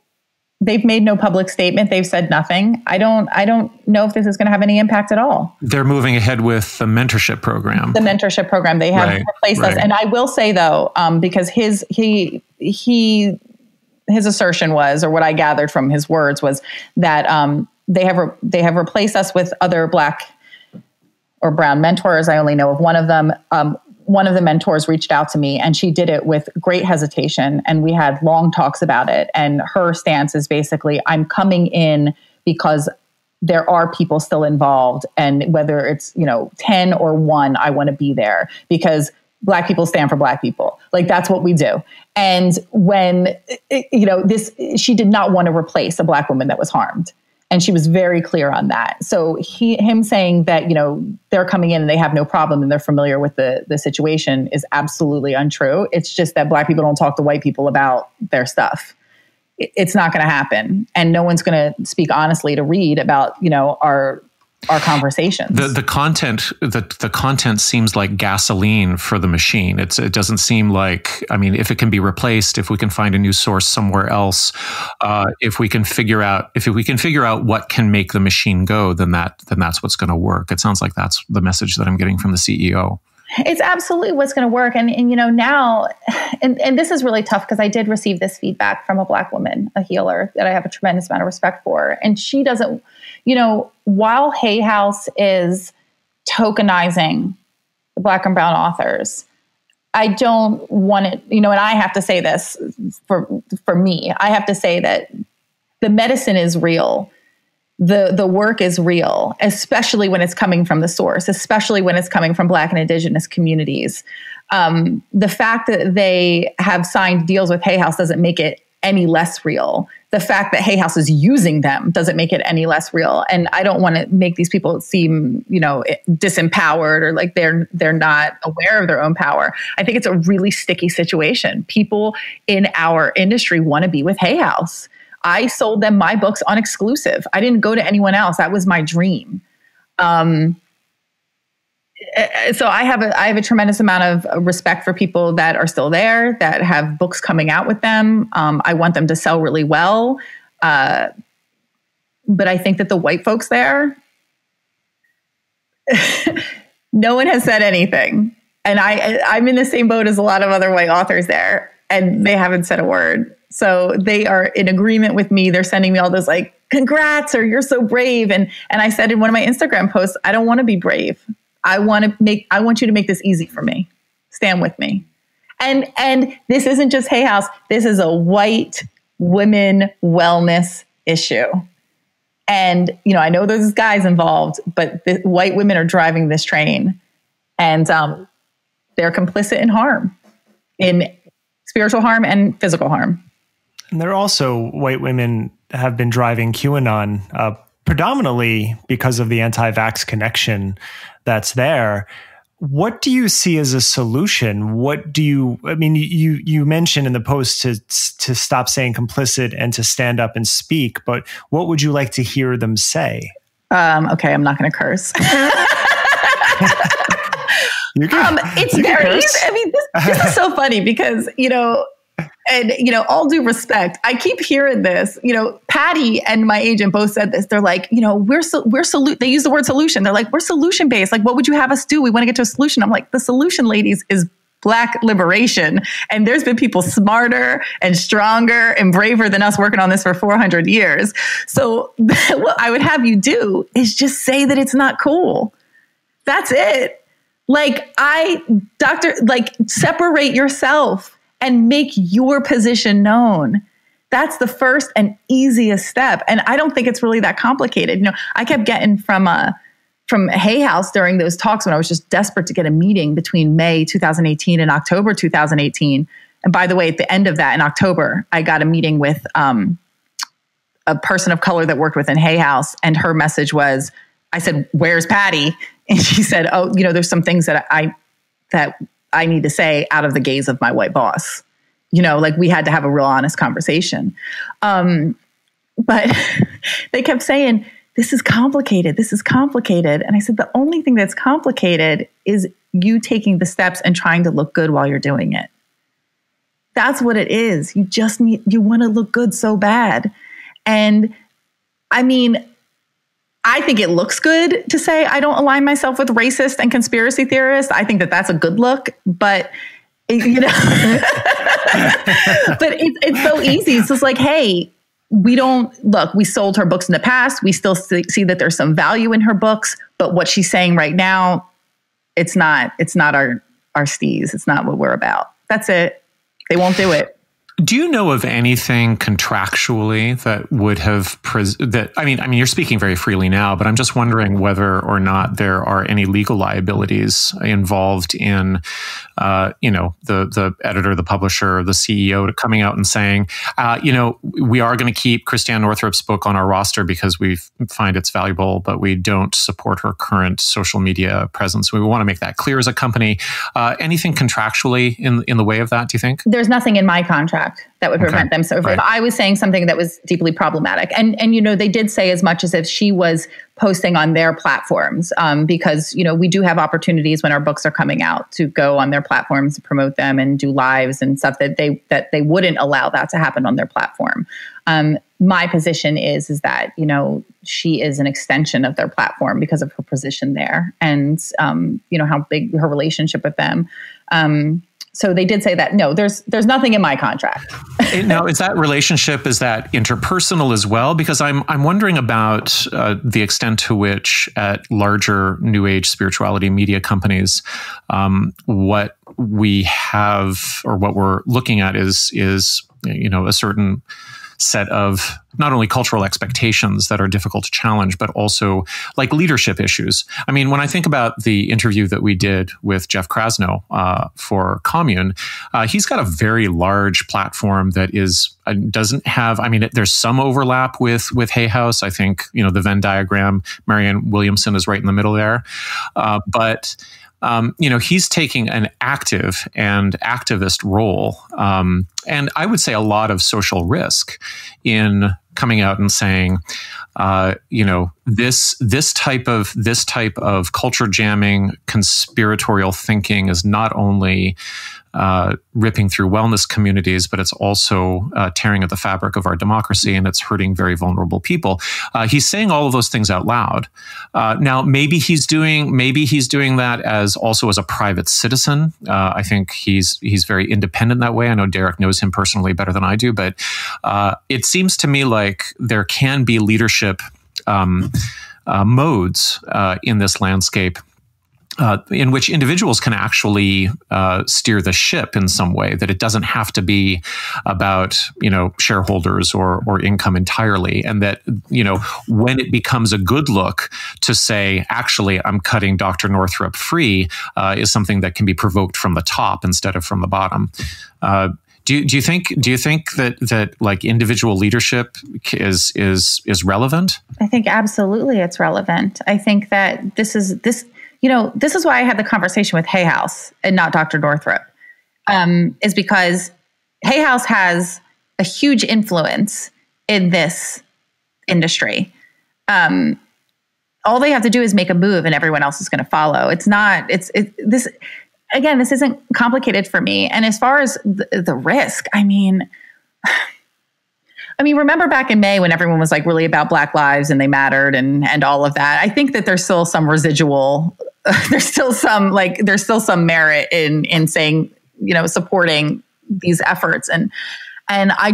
they've made no public statement. They've said nothing. I don't know if this is going to have any impact at all. They're moving ahead with the mentorship program. The mentorship program. They have replaced us. And I will say though, because his assertion was, or what I gathered from his words was that they have replaced us with other Black or brown mentors. I only know of one of them. One of the mentors reached out to me and she did it with great hesitation. And we had long talks about it. And her stance is basically, I'm coming in because there are people still involved. And whether it's, 10 or 1, I want to be there because Black people stand for Black people. Like that's what we do. And when, she did not want to replace a Black woman that was harmed. And she was very clear on that. So him saying that, they're coming in and they have no problem and they're familiar with the situation is absolutely untrue. It's just that Black people don't talk to white people about their stuff. It's not going to happen. And no one's going to speak honestly to Reed about, our conversations. The content seems like gasoline for the machine. It doesn't seem like, if it can be replaced, if we can find a new source somewhere else, if we can figure out what can make the machine go, then that's what's going to work. It sounds like that's the message that I'm getting from the CEO. It's absolutely what's going to work. And now, and this is really tough because I did receive this feedback from a Black woman, a healer that I have a tremendous amount of respect for. And she doesn't, while Hay House is tokenizing the Black and brown authors, I don't want it, and I have to say this for me, I have to say that the medicine is real. The work is real, especially when it's coming from the source, especially when it's coming from Black and Indigenous communities. The fact that they have signed deals with Hay House doesn't make it any less real. The fact that Hay House is using them doesn't make it any less real. And I don't want to make these people seem, disempowered or like they're not aware of their own power. I think it's a really sticky situation. People in our industry want to be with Hay House. I sold them my books on exclusive. I didn't go to anyone else. That was my dream. So I have a tremendous amount of respect for people that are still there, that have books coming out with them. I want them to sell really well. But I think that the white folks there, no one has said anything. And I'm in the same boat as a lot of other white authors there, and they haven't said a word. So they are in agreement with me. They're sending me all those like, congrats, or you're so brave. And I said in one of my Instagram posts, I don't want to be brave. I want you to make this easy for me. Stand with me. And this isn't just Hay House. This is a white women wellness issue. And, I know there's guys involved, but the white women are driving this train, and they're complicit in harm, in spiritual harm and physical harm. And there are also white women have been driving QAnon predominantly because of the anti-vax connection that's there. What do you see as a solution? You mentioned in the post to stop saying complicit and to stand up and speak, but what would you like to hear them say? Okay, I'm not going to curse. It's very easy. This is so funny because, all due respect, I keep hearing this, Patty and my agent both said this. They're like, they use the word solution. They're like, we're solution based. Like, what would you have us do? We want to get to a solution. I'm like, the solution, ladies, is Black liberation. And there's been people smarter and stronger and braver than us working on this for 400 years. So what I would have you do is just say that it's not cool. That's it. Separate yourself and make your position known. That's the first and easiest step. And I don't think it's really that complicated. I kept getting from Hay House during those talks when I was just desperate to get a meeting between May 2018 and October 2018. And by the way, at the end of that in October, I got a meeting with a person of color that worked within Hay House. And her message was, I said, "Where's Patty?" And she said, "Oh, there's some things that I need to say out of the gaze of my white boss." We had to have a real honest conversation. But they kept saying, this is complicated. This is complicated. And I said, the only thing that's complicated is you taking the steps and trying to look good while you're doing it. That's what it is. You want to look good so bad. And I mean, I think it looks good to say I don't align myself with racist and conspiracy theorists. I think that that's a good look, but but it's so easy. It's just like, hey, we sold her books in the past. We still see that there's some value in her books, but what she's saying right now, it's not our steez. It's not what we're about. That's it. They won't do it. Do you know of anything contractually that would have I mean, you're speaking very freely now, but I'm just wondering whether or not there are any legal liabilities involved in, the editor, the publisher, the CEO coming out and saying, we are going to keep Christiane Northrup's book on our roster because we find it's valuable, but we don't support her current social media presence. We want to make that clear as a company. Anything contractually in the way of that, do you think? There's nothing in my contract that would prevent them. So if I was saying something that was deeply problematic, and they did say as much as if she was posting on their platforms, because we do have opportunities when our books are coming out to go on their platforms to promote them and do lives and stuff that they wouldn't allow that to happen on their platform. My position is that she is an extension of their platform because of her position there, and how big her relationship with them. So they did say that, no, there's nothing in my contract. Now, is that relationship, is that interpersonal as well? Because I'm wondering about the extent to which at larger New Age spirituality media companies, what we have or what we're looking at is a certain set of not only cultural expectations that are difficult to challenge, but also like leadership issues. I mean, when I think about the interview that we did with Jeff Krasno for Commune, he's got a very large platform that doesn't have, there's some overlap with Hay House. I think, the Venn diagram, Marianne Williamson is right in the middle there. But he's taking an active and activist role, and I would say a lot of social risk in coming out and saying, this type of culture jamming, conspiratorial thinking is not only ripping through wellness communities, but it's also tearing at the fabric of our democracy, and it's hurting very vulnerable people. He's saying all of those things out loud. Now, maybe he's doing that as a private citizen. I think he's very independent that way. I know Derek knows him personally better than I do, but it seems to me like there can be leadership modes in this landscape in which individuals can actually steer the ship in some way, that it doesn't have to be about, shareholders or income entirely. And that, when it becomes a good look to say, actually, I'm cutting Dr. Northrup free, is something that can be provoked from the top instead of from the bottom. Do you think that like individual leadership is relevant? I think absolutely it's relevant. I think that this is why I had the conversation with Hay House and not Dr. Northrup, is because Hay House has a huge influence in this industry. All they have to do is make a move and everyone else is going to follow. This isn't complicated for me. And as far as the risk, remember back in May when everyone was like really about Black lives and they mattered and all of that. I think that there's still some residual, there's still some merit in saying, supporting these efforts. And I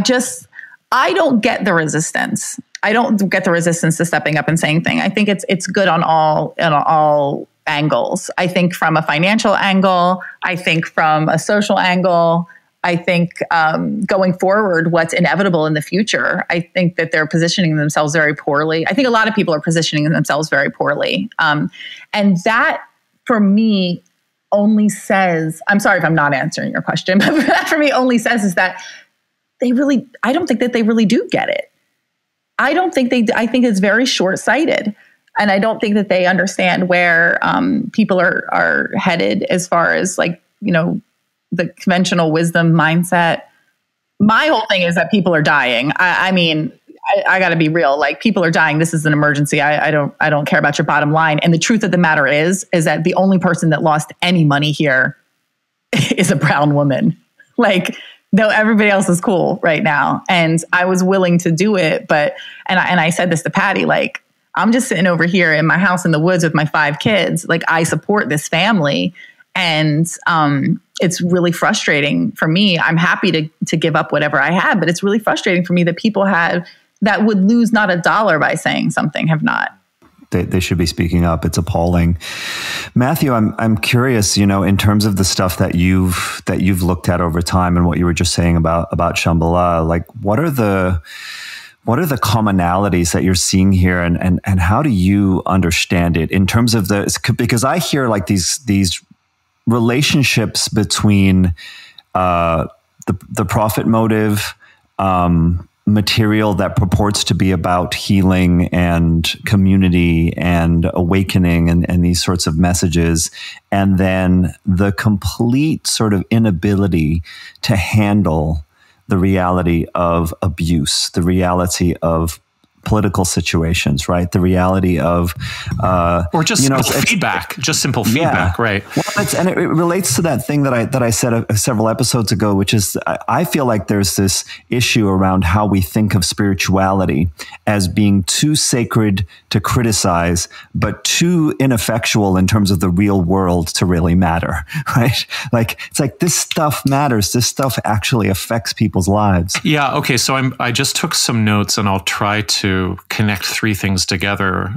don't get the resistance. I don't get the resistance to stepping up and saying things. I think it's good on all angles. I think from a financial angle, I think from a social angle, I think going forward, what's inevitable in the future, I think that they're positioning themselves very poorly. I think a lot of people are positioning themselves very poorly. And that, for me, only says, I'm sorry if I'm not answering your question, but that for me only says is that I don't think that they really do get it. I think it's very short-sighted. And I don't think that they understand where people are headed as far as the conventional wisdom mindset. My whole thing is that people are dying. I got to be real. Like, people are dying. This is an emergency. I don't care about your bottom line. And the truth of the matter is that the only person that lost any money here is a brown woman. Like, no, everybody else is cool right now. And I was willing to do it. But, and I said this to Patty, like, I'm just sitting over here in my house in the woods with my 5 kids. Like, I support this family. And it's really frustrating for me. I'm happy to give up whatever I had, but it's really frustrating for me that people that would lose not a dollar by saying something have not. They should be speaking up. It's appalling. Matthew, I'm curious, in terms of the stuff that you've looked at over time and what you were just saying about Shambhala, like, what are the commonalities that you're seeing here, and how do you understand it in terms of because I hear like these relationships between the profit motive, material that purports to be about healing and community and awakening and these sorts of messages, and then the complete sort of inability to handle the reality of abuse, the reality of political situations, right? The reality of, or just simple feedback, right? Well, and it relates to that thing that I said several episodes ago, which is I feel like there's this issue around how we think of spirituality as being too sacred to criticize, but too ineffectual in terms of the real world to really matter, right? Like, it's like, this stuff matters. This stuff actually affects people's lives. Yeah. Okay. So I just took some notes, and I'll try to connect 3 things together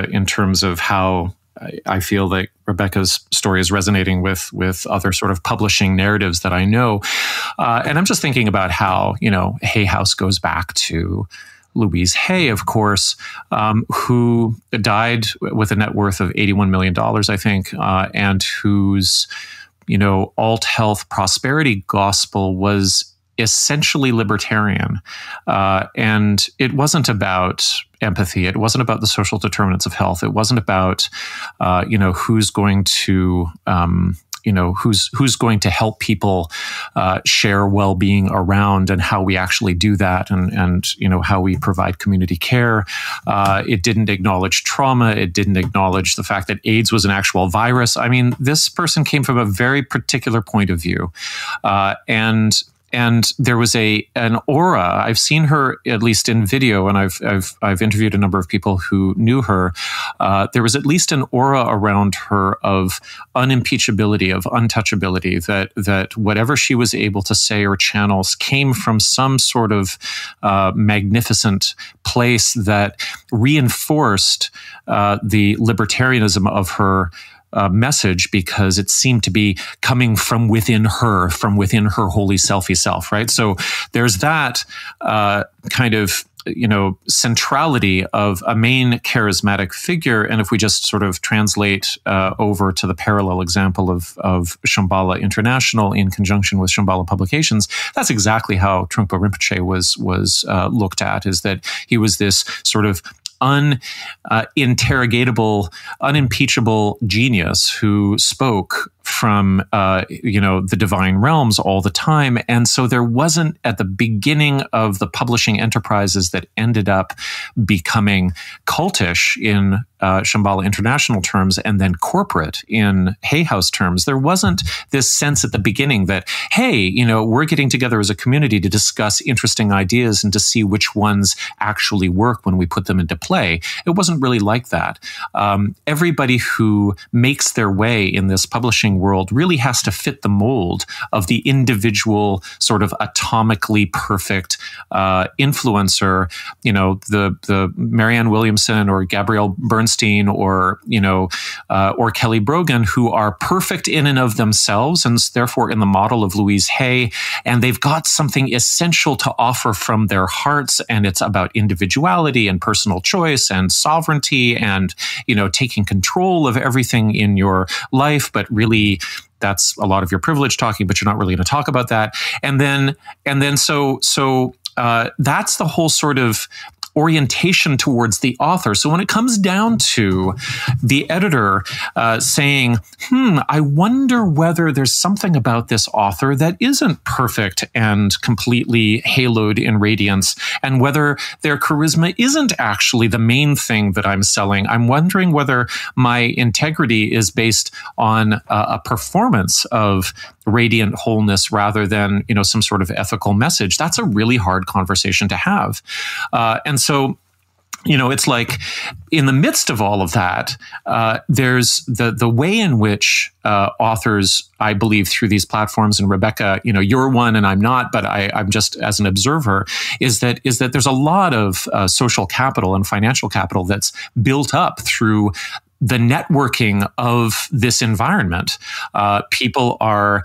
in terms of how I feel that Rebekah's story is resonating with other sort of publishing narratives that I know. And I'm just thinking about how, Hay House goes back to Louise Hay, of course, who died with a net worth of $81 million, I think, and whose, alt health prosperity gospel was essentially libertarian. And it wasn't about empathy. It wasn't about the social determinants of health. It wasn't about, who's going to, who's going to help people share well-being around, and how we actually do that, and how we provide community care. It didn't acknowledge trauma. It didn't acknowledge the fact that AIDS was an actual virus. I mean, this person came from a very particular point of view, and there was an aura. I've seen her, at least in video, and I've interviewed a number of people who knew her. There was at least an aura around her of unimpeachability, of untouchability, that whatever she was able to say or channels came from some sort of magnificent place that reinforced the libertarianism of her message, because it seemed to be coming from within her holy selfie self, right? So there's that kind of centrality of a main charismatic figure. And if we just sort of translate over to the parallel example of Shambhala International in conjunction with Shambhala Publications, that's exactly how Trungpa Rinpoche was looked at, is that he was this sort of uninterrogatable, unimpeachable genius who spoke from the divine realms all the time. And so there wasn't, at the beginning of the publishing enterprises that ended up becoming cultish in Shambhala International terms, and then corporate in Hay House terms, there wasn't this sense at the beginning that, hey, we're getting together as a community to discuss interesting ideas and to see which ones actually work when we put them into play. It wasn't really like that. Everybody who makes their way in this publishing world really has to fit the mold of the individual sort of atomically perfect influencer, the Marianne Williamson or Gabrielle Bernstein or Kelly Brogan, who are perfect in and of themselves, and therefore in the model of Louise Hay, and they've got something essential to offer from their hearts, and it's about individuality and personal choice and sovereignty and taking control of everything in your life, but really that's a lot of your privilege talking, but you're not really going to talk about that. And then so that's the whole sort of orientation towards the author. So when it comes down to the editor saying, I wonder whether there's something about this author that isn't perfect and completely haloed in radiance, and whether their charisma isn't actually the main thing that I'm selling. I'm wondering whether my integrity is based on a performance of radiant wholeness rather than, some sort of ethical message. That's a really hard conversation to have. And so, it's like in the midst of all of that, there's the way in which authors, I believe, through these platforms, and Rebekah, you're one and I'm not, but I'm just as an observer, is that there's a lot of social capital and financial capital that's built up through the networking of this environment. People are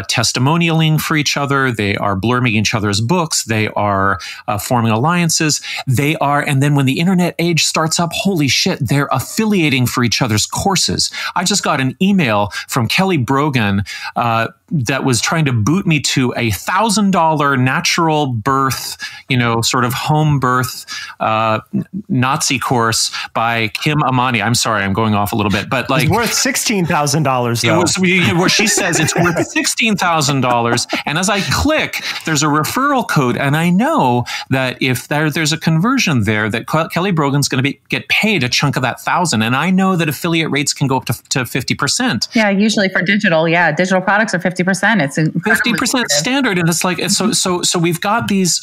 testimonialing for each other. They are blurbing each other's books. They are forming alliances. They are, and then when the internet age starts up, holy shit, they're affiliating for each other's courses. I just got an email from Kelly Brogan that was trying to boot me to a $1,000 natural birth, sort of home birth Nazi course by Kim Amani. I'm sorry, I'm going off a little bit, but like it's worth $16,000 though. Where she says it's worth $16,000, and as I click, there's a referral code, and I know that if there's a conversion there, that Kelly Brogan's going to get paid a chunk of that $1,000, and I know that affiliate rates can go up to 50%. Yeah, usually for digital, digital products are 50%. It's 50% standard, and it's like so we've got these.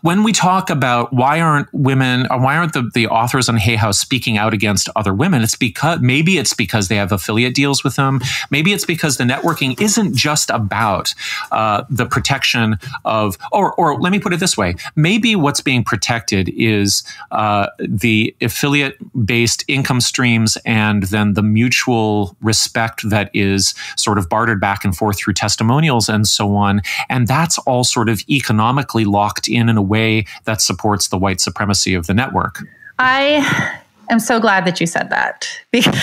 When we talk about why aren't the authors on Hay House speaking out against other women, it's because they have affiliate deals with them. Maybe it's because the networking isn't just about the protection of, or let me put it this way: maybe what's being protected is the affiliate-based income streams, and then the mutual respect that is sort of bartered back and forth through testimonials and so on. And that's all sort of economically locked in a way that supports the white supremacy of the network. I am so glad that you said that, because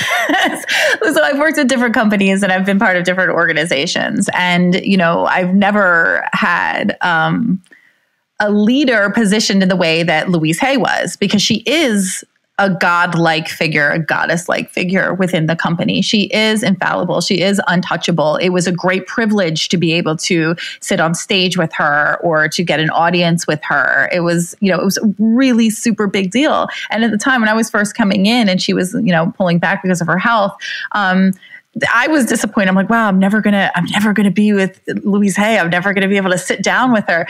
so I've worked at different companies and I've been part of different organizations. And, I've never had a leader positioned in the way that Louise Hay was, because she is a godlike figure, a goddess-like figure within the company. She is infallible. She is untouchable. It was a great privilege to be able to sit on stage with her or to get an audience with her. It was, it was a really super big deal. And at the time when I was first coming in and she was, pulling back because of her health, I was disappointed. I'm like, wow, I'm never gonna be with Louise Hay. I'm never gonna be able to sit down with her,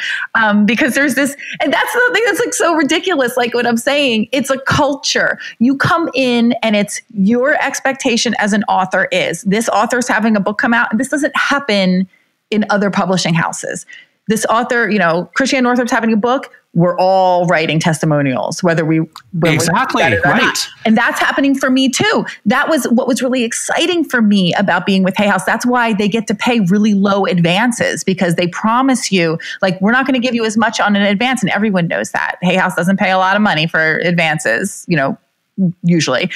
because there's this, and that's the thing that's like so ridiculous. Like what I'm saying, it's a culture. You come in, and it's your expectation as an author is this author's having a book come out, and this doesn't happen in other publishing houses. This author, Christiane Northrup's having a book. We're all writing testimonials, whether exactly right. Not. And that's happening for me too. That was what was really exciting for me about being with Hay House. That's why they get to pay really low advances, because they promise you, like, we're not going to give you as much on an advance. And everyone knows that Hay House doesn't pay a lot of money for advances, usually.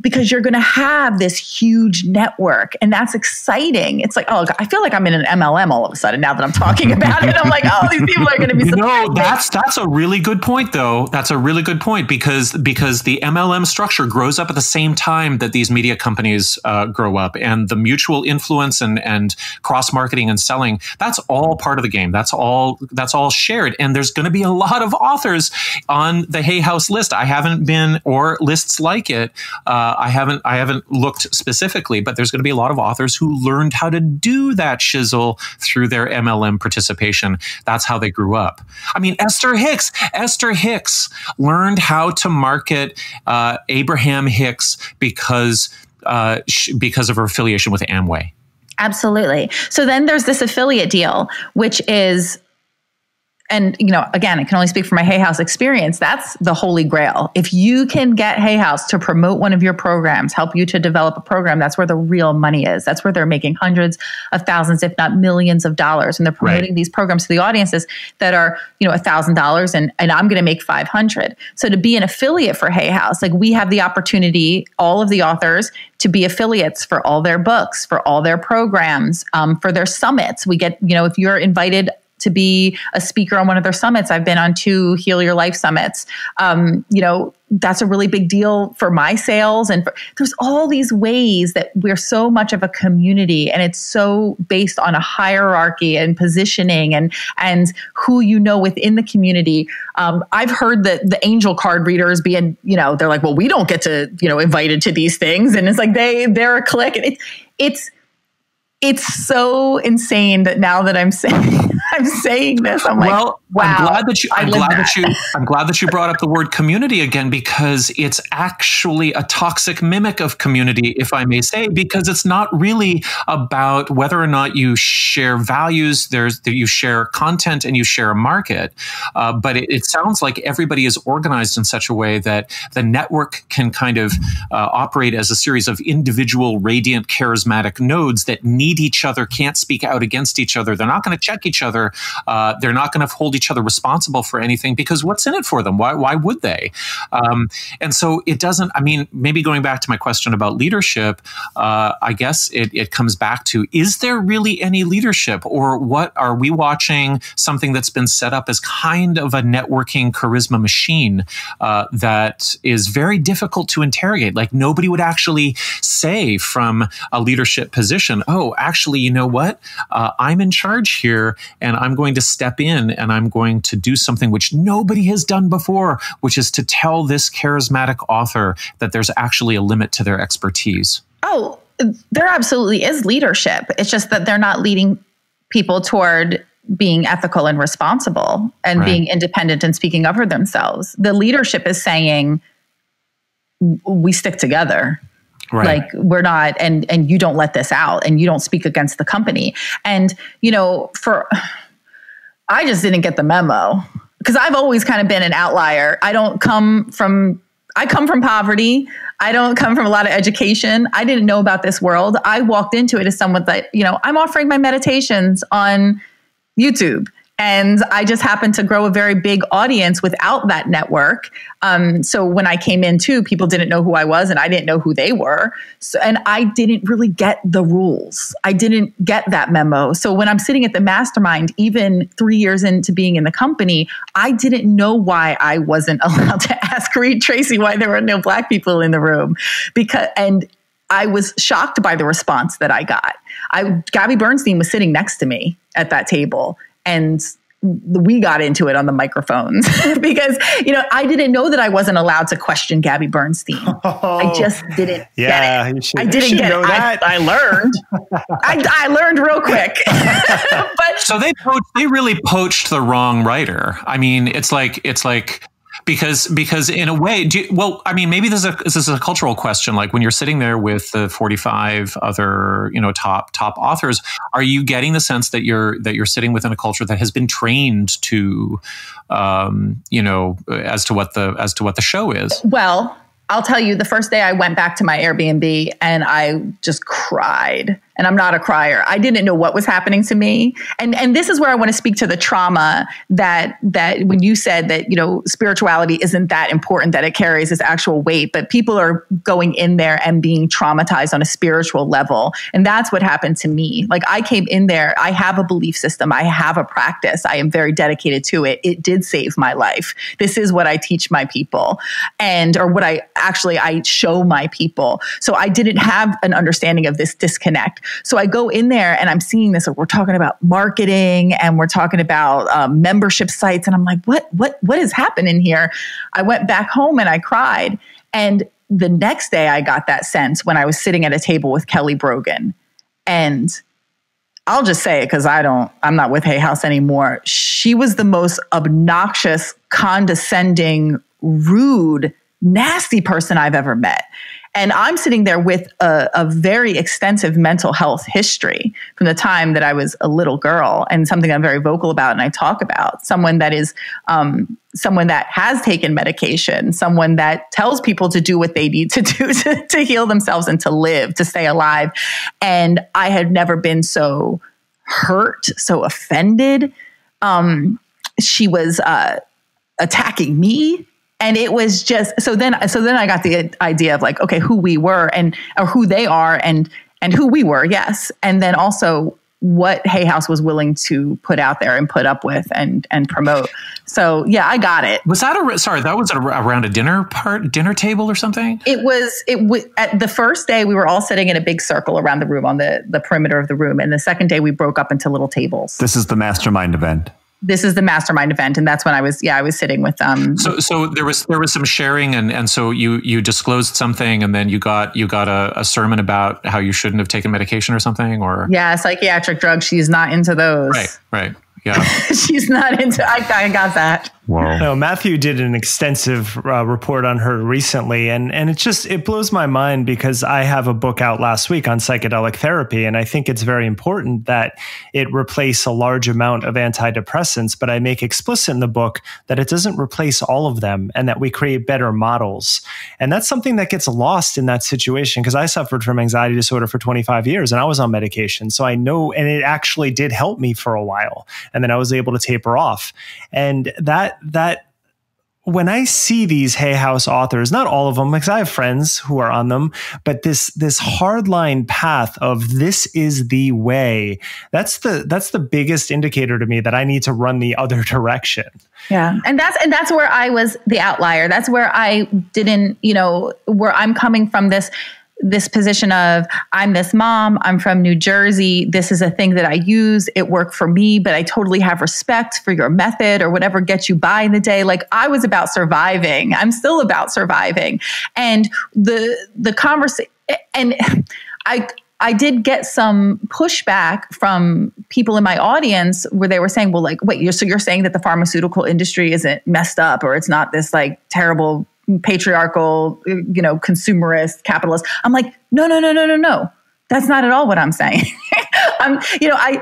Because you're going to have this huge network, and that's exciting. It's like, oh, I feel like I'm in an MLM all of a sudden now that I'm talking about it. I'm like, oh, these people are going to be. That's a really good point, though. That's a really good point, because the MLM structure grows up at the same time that these media companies grow up, and the mutual influence and cross marketing and selling. That's all part of the game. That's all shared, and there's going to be a lot of authors on the Hay House list. I haven't been, or lists like it. I haven't looked specifically, but there's going to be a lot of authors who learned how to do that shizzle through their MLM participation. That's how they grew up. I mean, Esther Hicks learned how to market Abraham Hicks because of her affiliation with Amway. Absolutely. So then there's this affiliate deal, which is, and, again, I can only speak for my Hay House experience. That's the holy grail. If you can get Hay House to promote one of your programs, help you to develop a program, that's where the real money is. That's where they're making hundreds of thousands, if not millions of dollars. And they're promoting these programs to the audiences that are, $1,000 and I'm going to make $500. So to be an affiliate for Hay House, like, we have the opportunity, all of the authors, to be affiliates for all their books, for all their programs, for their summits. We get, if you're invited to be a speaker on one of their summits. I've been on 2 Heal Your Life summits. That's a really big deal for my sales. And there's all these ways that we're so much of a community, and it's so based on a hierarchy and positioning and who you know within the community. I've heard that the angel card readers being, they're like, well, we don't get to, invited to these things. And it's like, they're a clique. And it's so insane that now that I'm saying this, I'm like, wow. I'm glad that you brought up the word community again, because it's actually a toxic mimic of community, if I may say, because it's not really about whether or not you share values. You share content and you share a market, but it sounds like everybody is organized in such a way that the network can kind of operate as a series of individual, radiant, charismatic nodes that need each other, can't speak out against each other. They're not going to check each other. They're not going to hold each other responsible for anything, because what's in it for them? Why would they? And so it doesn't, maybe going back to my question about leadership, I guess it comes back to, is there really any leadership, or what are we watching? Something that's been set up as kind of a networking charisma machine that is very difficult to interrogate. Like, nobody would actually say from a leadership position, oh, actually, you know what? I'm in charge here, and I'm going to step in and I'm going to do something which nobody has done before, which is to tell this charismatic author that there's actually a limit to their expertise. Oh, there absolutely is leadership. It's just that they're not leading people toward being ethical and responsible and being independent and speaking up for themselves. The leadership is saying, we stick together. Right. Like, we're not, and you don't let this out, and you don't speak against the company. And, I just didn't get the memo, because I've always kind of been an outlier. I come from poverty. I don't come from a lot of education. I didn't know about this world. I walked into it as someone that, I'm offering my meditations on YouTube. And I just happened to grow a very big audience without that network. So when I came in too, people didn't know who I was, and I didn't know who they were. So, and I didn't really get the rules. I didn't get that memo. So when I'm sitting at the mastermind, even 3 years into being in the company, I didn't know why I wasn't allowed to ask Reed Tracy why there were no Black people in the room. And I was shocked by the response that I got. Gabby Bernstein was sitting next to me at that table, and we got into it on the microphones because, I didn't know that I wasn't allowed to question Gabby Bernstein. I just didn't get it. I didn't get it. I learned. I learned real quick. But so they really poached the wrong writer. It's like because in a way, maybe this is a cultural question. Like, when you're sitting there with the 45 other, top authors, are you getting the sense that you're sitting within a culture that has been trained to, as to what the show is? Well, I'll tell you, the first day I went back to my Airbnb and I just cried. And I'm not a crier. I didn't know what was happening to me. And this is where I want to speak to the trauma that when you said that, spirituality isn't that important, that it carries its actual weight, but people are going in there and being traumatized on a spiritual level. And that's what happened to me. Like, I came in there, I have a belief system, I have a practice, I am very dedicated to it. It did save my life. This is what I teach my people, or what I show my people. So I didn't have an understanding of this disconnect. So I go in there and I'm seeing this. We're talking about marketing and we're talking about membership sites. And I'm like, what is happening here? I went back home and I cried. And the next day I got that sense when I was sitting at a table with Kelly Brogan. And I'll just say it because I'm not with Hay House anymore. She was the most obnoxious, condescending, rude, nasty person I've ever met. And I'm sitting there with a very extensive mental health history from the time that I was a little girl, and something I'm very vocal about and I talk about. Someone that is someone that has taken medication, someone that tells people to do what they need to do to heal themselves and to live, to stay alive. And I had never been so hurt, so offended. She was attacking me. And it was just, so then I got the idea of like, okay, who we were or who they are and who we were. Yes. And then also what Hay House was willing to put out there and put up with and promote. So yeah, I got it. Was that that was around a dinner table or something? It was at the first day we were all sitting in a big circle around the room on the perimeter of the room. And the second day we broke up into little tables. This is the mastermind event. This is the mastermind event, and that's when I was sitting with So there was some sharing, and so you disclosed something, and then you got a sermon about how you shouldn't have taken medication or something, or psychiatric drugs. She's not into those. Right. Yeah, she's not into. I got that. Wow. No, Matthew did an extensive report on her recently, and it blows my mind because I have a book out last week on psychedelic therapy, and I think it's very important that it replace a large amount of antidepressants, but I make explicit in the book that it doesn't replace all of them and that we create better models. And that's something that gets lost in that situation because I suffered from anxiety disorder for 25 years and I was on medication. So I know, and it actually did help me for a while. And then I was able to taper off. And that when I see these Hay House authors, not all of them, because I have friends who are on them, but this hardline path of this is the way, that's the biggest indicator to me that I need to run the other direction. Yeah. And that's where I was the outlier. That's where I didn't, where I'm coming from this position of I'm this mom, I'm from New Jersey. This is a thing that I use. It worked for me, but I totally have respect for your method or whatever gets you by in the day. Like I was about surviving. I'm still about surviving. And the conversation, and I did get some pushback from people in my audience where they were saying, well, like, wait, so you're saying that the pharmaceutical industry isn't messed up or it's not this like terrible patriarchal, consumerist, capitalist. I'm like, no. That's not at all what I'm saying. I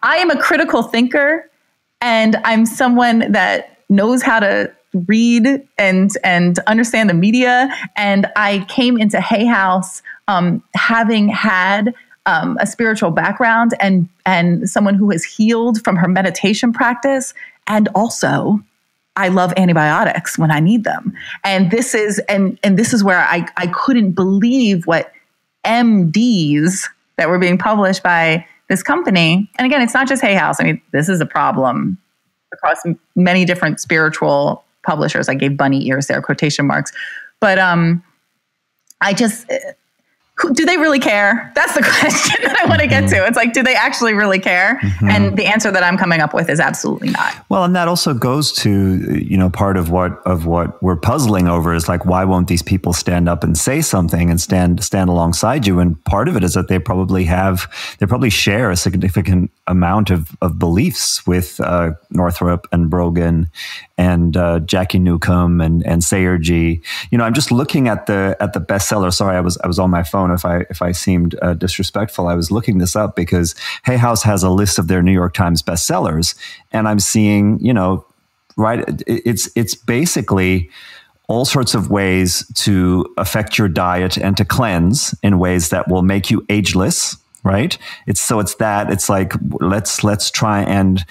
am a critical thinker and I'm someone that knows how to read and understand the media. And I came into Hay House having had a spiritual background and someone who has healed from her meditation practice. And also I love antibiotics when I need them. And this is where I couldn't believe what MDs that were being published by this company. And again, it's not just Hay House. I mean, this is a problem across many different spiritual publishers. I gave bunny ears there, quotation marks. But do they really care? That's the question that I want to get to. It's like, do they actually really care? Mm-hmm. And the answer that I'm coming up with is absolutely not. Well, and that also goes to, part of what we're puzzling over is like, why won't these people stand up and say something and stand alongside you? And part of it is that they probably share a significant amount of beliefs with Northrop and Brogan and Jackie Newcomb and Sayerji. I'm just looking at the bestseller. Sorry, I was on my phone. If I seemed disrespectful, I was looking this up because Hay House has a list of their New York Times bestsellers, and I'm seeing, right? It's basically all sorts of ways to affect your diet and to cleanse in ways that will make you ageless. Right? It's like, let's try and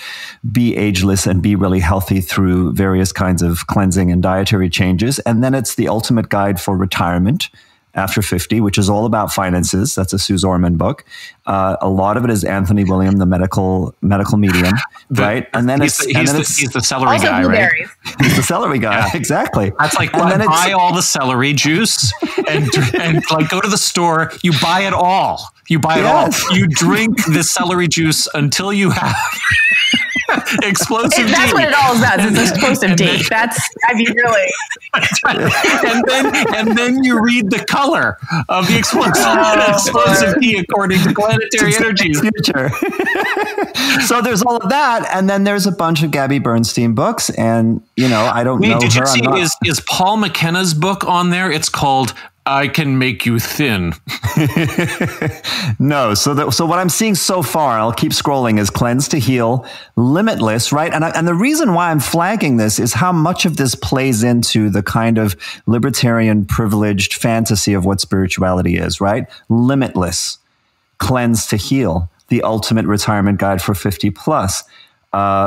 be ageless and be really healthy through various kinds of cleansing and dietary changes. And then it's the ultimate guide for retirement after 50, which is all about finances. That's a Sue Zorman book. A lot of it is Anthony William, the medical medium, right? And then he's the celery guy, right? He's the celery guy, yeah. Exactly. That's like, buy all the celery juice and like go to the store. You buy it all. You buy it all. You drink the celery juice until you have explosive D. That's what it all does. It's explosive D. Really. and then you read the color of the explosive D according to planetary energies. Future. So there's all of that, and then there's a bunch of Gabby Bernstein books, and I don't know. Did you see? Is Paul McKenna's book on there? It's called I Can Make You Thin. No. So what I'm seeing so far, I'll keep scrolling, is Cleanse to Heal, Limitless, right? And the reason why I'm flagging this is how much of this plays into the kind of libertarian privileged fantasy of what spirituality is, right? Limitless, Cleanse to Heal, the ultimate retirement guide for 50 plus.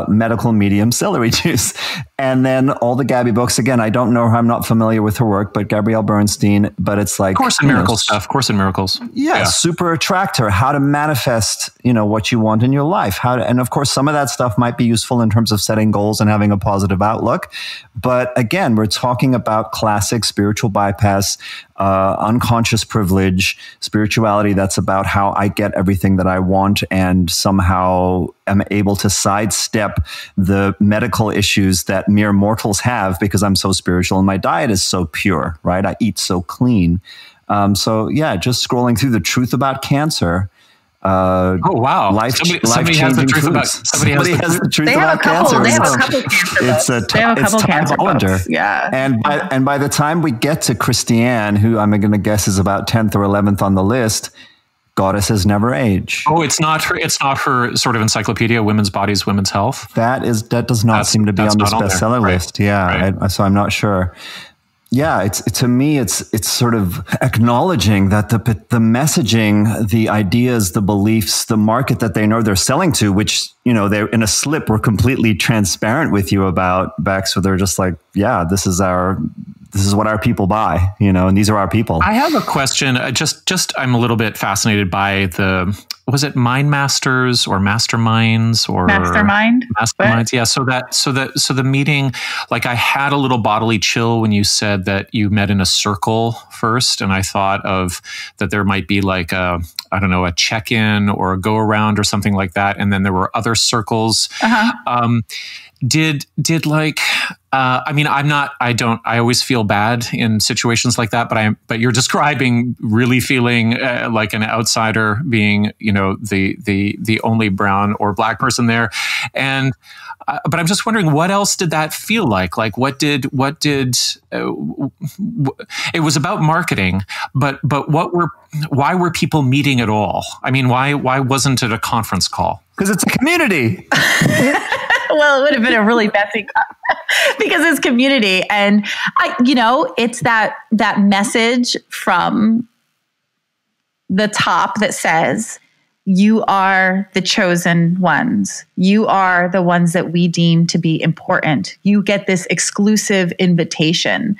medical medium celery juice. And then all the Gabby books, again, I don't know her, I'm not familiar with her work, but Gabrielle Bernstein, but it's like Course in Miracles stuff, Course in Miracles. Yeah, super attractor, how to manifest, what you want in your life. And of course, some of that stuff might be useful in terms of setting goals and having a positive outlook. But again, we're talking about classic spiritual bypass, unconscious privilege, spirituality that's about how I get everything that I want and somehow am able to sidestep the medical issues that mere mortals have because I'm so spiritual and my diet is so pure, right? I eat so clean. So yeah, just scrolling through the truth about cancer. Oh wow! Somebody has the truth foods. about somebody has the truth about cancer. They have a couple cancer books. They have a couple cancer books. Yeah. And by the time we get to Christiane, who I'm going to guess is about 10th or 11th on the list, Goddesses Never Age. Oh, it's not her sort of encyclopedia, Women's Bodies, Women's Health. That does not seem to be on this bestseller list. Yeah, right. So I'm not sure. Yeah, it's sort of acknowledging that the messaging, the ideas, the beliefs, the market that they know they're selling to, which, they're in a slip, we're completely transparent with you about, Beck. So they're just like, yeah, this is what our people buy, and these are our people. I have a question. I'm a little bit fascinated by was it Mind Masters or Masterminds or Masterminds? Yeah. So the meeting, like I had a little bodily chill when you said that you met in a circle first. And I thought of that there might be like a check-in or a go around or something like that. And then there were other circles. Uh-huh. I always feel bad in situations like that, but you're describing really feeling like an outsider being, the only brown or black person there. And, but I'm just wondering, what else did that feel like? Like it was about marketing, but why were people meeting at all? I mean, why wasn't it a conference call? Because it's a community. Well, it would have been a really messy because it's community. And it's that message from the top that says, you are the chosen ones. You are the ones that we deem to be important. You get this exclusive invitation.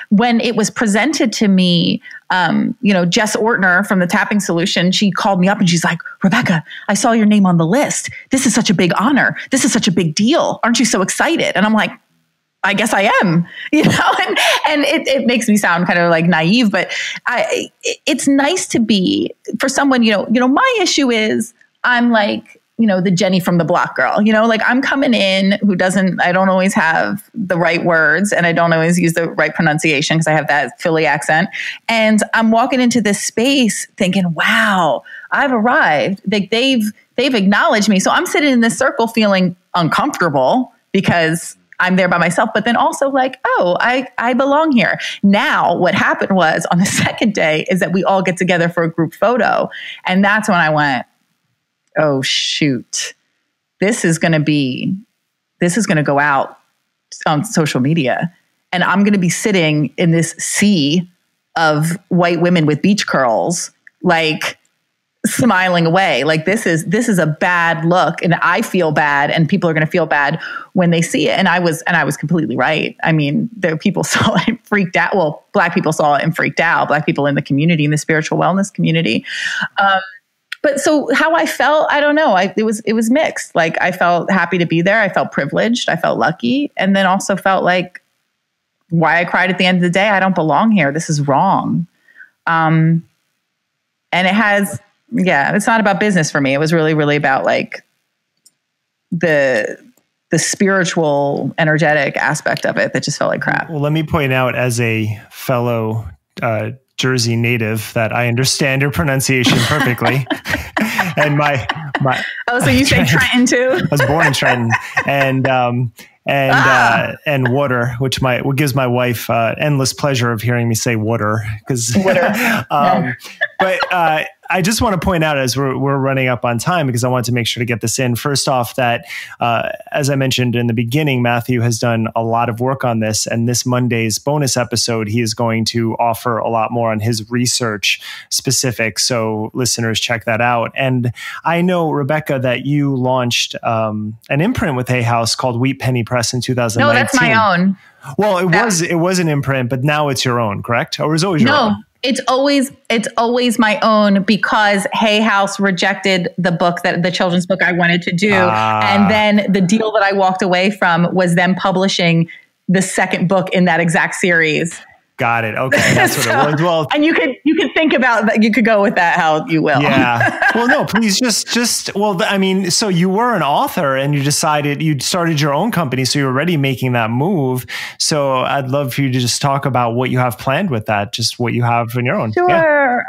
When it was presented to me, Jess Ortner from the Tapping Solution, she called me up and she's like, Rebekah, I saw your name on the list. This is such a big honor. This is such a big deal. Aren't you so excited? And I'm like, I guess I am, and it makes me sound kind of like naive, but it's nice to be for someone, my issue is I'm like, the Jenny from the block girl, like I'm coming in I don't always have the right words and I don't always use the right pronunciation because I have that Philly accent. And I'm walking into this space thinking, wow, I've arrived. They've acknowledged me. So I'm sitting in this circle feeling uncomfortable because I'm there by myself, but then also like, oh, I belong here. Now, what happened was on the second day is that we all get together for a group photo. And that's when I went, oh, shoot, this is going to go out on social media. And I'm going to be sitting in this sea of white women with beach curls, like smiling away. Like this is a bad look and I feel bad and people are going to feel bad when they see it. And I was completely right. I mean, the people saw it and freaked out. Well, Black people saw it and freaked out. Black people in the community, in the spiritual wellness community. But so how I felt, I don't know. It was mixed. Like I felt happy to be there. I felt privileged. I felt lucky. And then also felt like why I cried at the end of the day. I don't belong here. This is wrong. And it has, it's not about business for me. It was really, really about like the spiritual, energetic aspect of it that just felt like crap. Well, let me point out as a fellow Jersey native that I understand your pronunciation perfectly. And my oh, so you say Trenton too? I was born in Trenton, and water, which gives my wife endless pleasure of hearing me say water, because. But I just want to point out as we're running up on time, because I want to make sure to get this in. First off, that as I mentioned in the beginning, Matthew has done a lot of work on this, and this Monday's bonus episode, he is going to offer a lot more on his research specific. So listeners, check that out. And I know, Rebekah, that you launched an imprint with Hay House called Wheat Penny Press in 2019. No, that's my own. Well, it was an imprint, but now it's your own, correct? Or was it always your own? It's always my own, because Hay House rejected the book, that the children's book I wanted to do. And then the deal that I walked away from was them publishing the second book in that exact series. Got it. Okay. That's what it was. Well, and you could think about that. You could go with that how you will. Yeah. Well, no, please well, I mean, so you were an author and you started your own company. So you're already making that move. So I'd love for you to just talk about what you have planned with that, just what you have in your own. Sure. Yeah.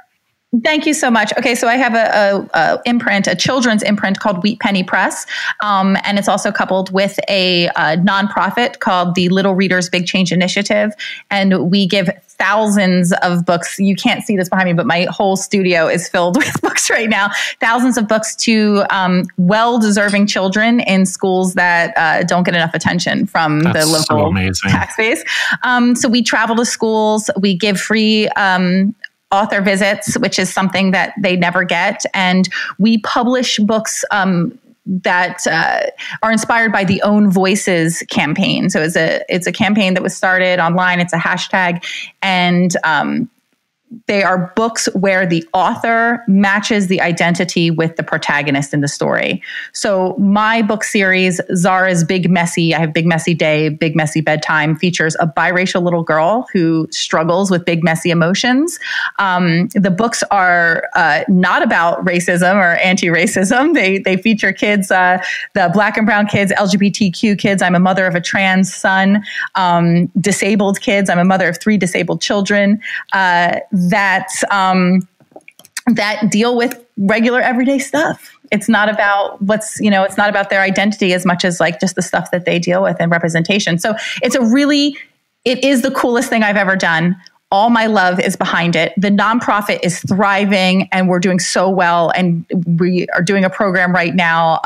Thank you so much. Okay, so I have a children's imprint called Wheat Penny Press, and it's also coupled with a nonprofit called the Little Readers Big Change Initiative, and we give thousands of books. You can't see this behind me, but my whole studio is filled with books right now. Thousands of books to well-deserving children in schools that don't get enough attention from the local tax base. So we travel to schools. We give free author visits, which is something that they never get. And we publish books that are inspired by the Own Voices campaign. So it's a campaign that was started online. It's a hashtag. And they are books where the author matches the identity with the protagonist in the story. So my book series, Zara's Big Messy, I have Big Messy Day, Big Messy Bedtime, features a biracial little girl who struggles with big, messy emotions. The books are not about racism or anti-racism. They feature kids, the Black and brown kids, LGBTQ kids. I'm a mother of a trans son, disabled kids. I'm a mother of 3 disabled children. That deal with regular everyday stuff. It's not about it's not about their identity as much as like just the stuff that they deal with and representation. So it is the coolest thing I've ever done. All my love is behind it. The nonprofit is thriving and we're doing so well. And we are doing a program right now,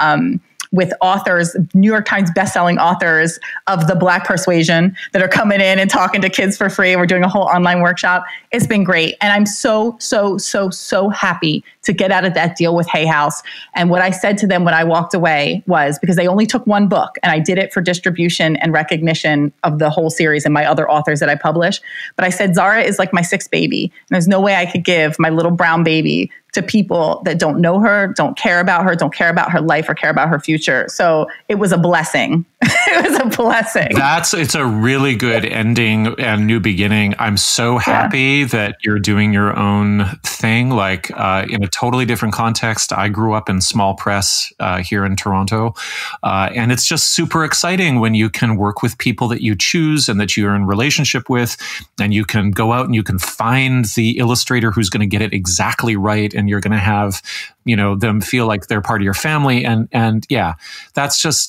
with authors, New York Times bestselling authors of the Black persuasion that are coming in and talking to kids for free. We're doing a whole online workshop. It's been great. And I'm so, so, so, so happy to get out of that deal with Hay House. And what I said to them when I walked away was, because they only took one book and I did it for distribution and recognition of the whole series and my other authors that I publish. But I said, Zara is like my 6th baby. And there's no way I could give my little brown baby to people that don't know her, don't care about her, don't care about her life or care about her future. So it was a blessing. It was a blessing. It's a really good ending and new beginning. I'm so happy that you're doing your own thing, like in a totally different context. I grew up in small press here in Toronto. And it's just super exciting when you can work with people that you choose and that you're in relationship with, and you can go out and you can find the illustrator who's going to get it exactly right. And you're going to have, them feel like they're part of your family. And yeah, there's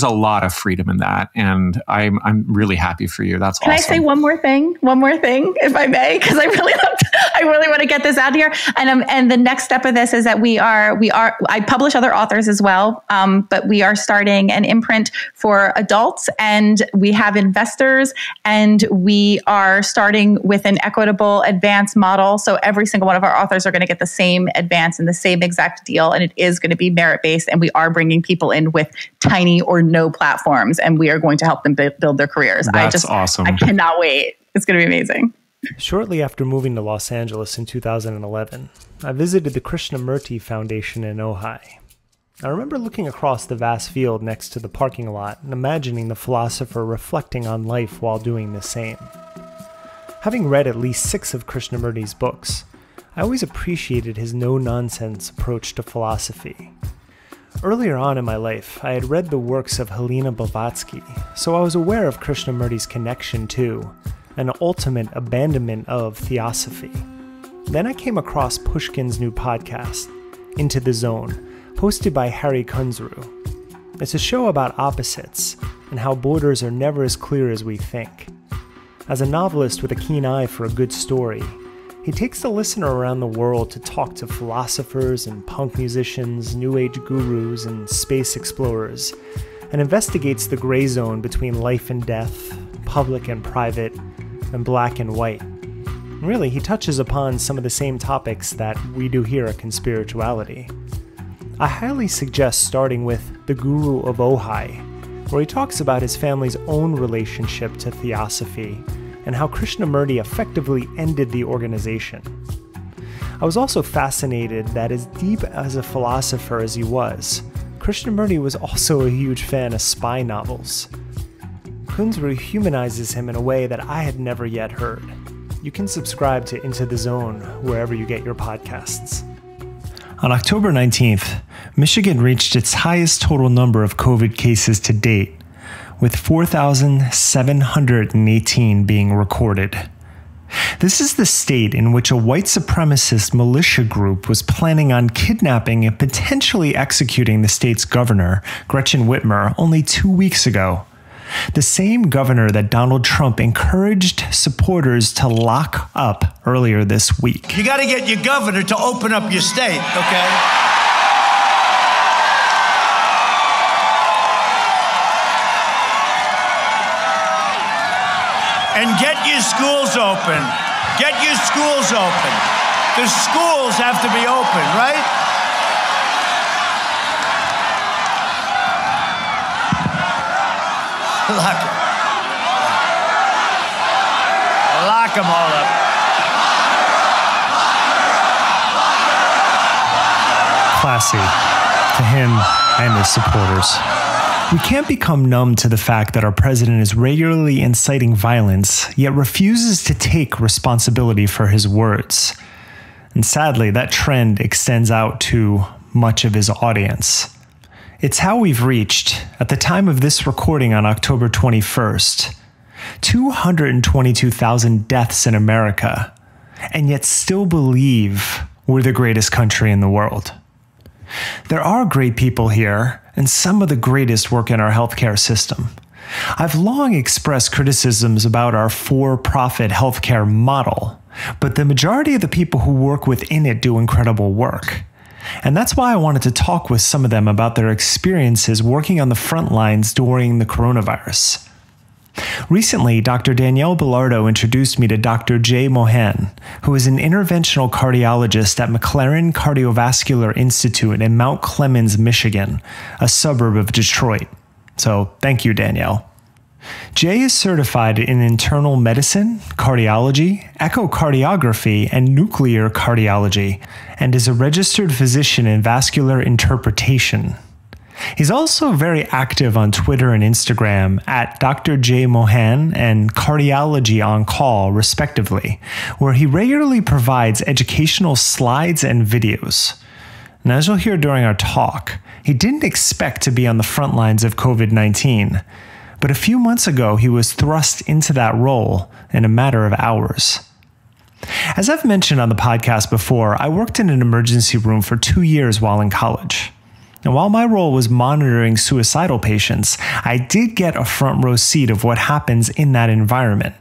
a lot of freedom in that. And I'm really happy for you. That's awesome. Can I say one more thing, if I may? Because I really want to get this out here. And the next step of this is that I publish other authors as well. But we are starting an imprint for adults, and we have investors, and we are starting with an equitable advance model. So every single one of our authors are going to get the same advance and the same exact deal. And it is going to be merit-based. And we are bringing people in with tiny or no platforms, and we are going to help them build their careers. That's awesome. I cannot wait. It's going to be amazing. Shortly after moving to Los Angeles in 2011, I visited the Krishnamurti Foundation in Ojai. I remember looking across the vast field next to the parking lot and imagining the philosopher reflecting on life while doing the same. Having read at least 6 of Krishnamurti's books, I always appreciated his no-nonsense approach to philosophy. Earlier on in my life, I had read the works of Helena Blavatsky, so I was aware of Krishnamurti's connection to an ultimate abandonment of theosophy. Then I came across Pushkin's new podcast, Into the Zone, hosted by Hari Kunzru. It's a show about opposites and how borders are never as clear as we think. As a novelist with a keen eye for a good story, He takes the listener around the world to talk to philosophers and punk musicians, new age gurus, and space explorers, and investigates the gray zone between life and death, public and private, and black and white. Really, he touches upon some of the same topics that we do here at Conspirituality. I highly suggest starting with The Guru of Ojai, where he talks about his family's own relationship to theosophy and how Krishnamurti effectively ended the organization. I was also fascinated that as deep as a philosopher as he was, Krishnamurti was also a huge fan of spy novels. Kunzru humanizes him in a way that I had never yet heard. You can subscribe to Into the Zone wherever you get your podcasts. On October 19th, Michigan reached its highest total number of COVID cases to date, with 4,718 being recorded. This is the state in which a white supremacist militia group was planning on kidnapping and potentially executing the state's governor, Gretchen Whitmer, only 2 weeks ago. The same governor that Donald Trump encouraged supporters to lock up earlier this week. You got to get your governor to open up your state, okay? And get your schools open. Get your schools open. The schools have to be open, right? Lock them. Lock them all up. Classy to him and his supporters. We can't become numb to the fact that our president is regularly inciting violence, yet refuses to take responsibility for his words. And sadly, that trend extends out to much of his audience. It's how we've reached, at the time of this recording on October 21st, 222,000 deaths in America, and yet still believe we're the greatest country in the world. There are great people here, and some of the greatest work in our healthcare system. I've long expressed criticisms about our for-profit healthcare model, but the majority of the people who work within it do incredible work. And that's why I wanted to talk with some of them about their experiences working on the front lines during the coronavirus. Recently, Dr. Danielle Belardo introduced me to Dr. Jay Mohan, who is an interventional cardiologist at McLaren Cardiovascular Institute in Mount Clemens, Michigan, a suburb of Detroit. So thank you, Danielle. Jay is certified in internal medicine, cardiology, echocardiography, and nuclear cardiology, and is a registered physician in vascular interpretation. He's also very active on Twitter and Instagram at Dr. Jay Mohan and Cardiology on Call, respectively, where he regularly provides educational slides and videos. And as you'll hear during our talk, he didn't expect to be on the front lines of COVID-19, but a few months ago he was thrust into that role in a matter of hours. As I've mentioned on the podcast before, I worked in an emergency room for 2 years while in college. And while my role was monitoring suicidal patients, I did get a front row seat of what happens in that environment.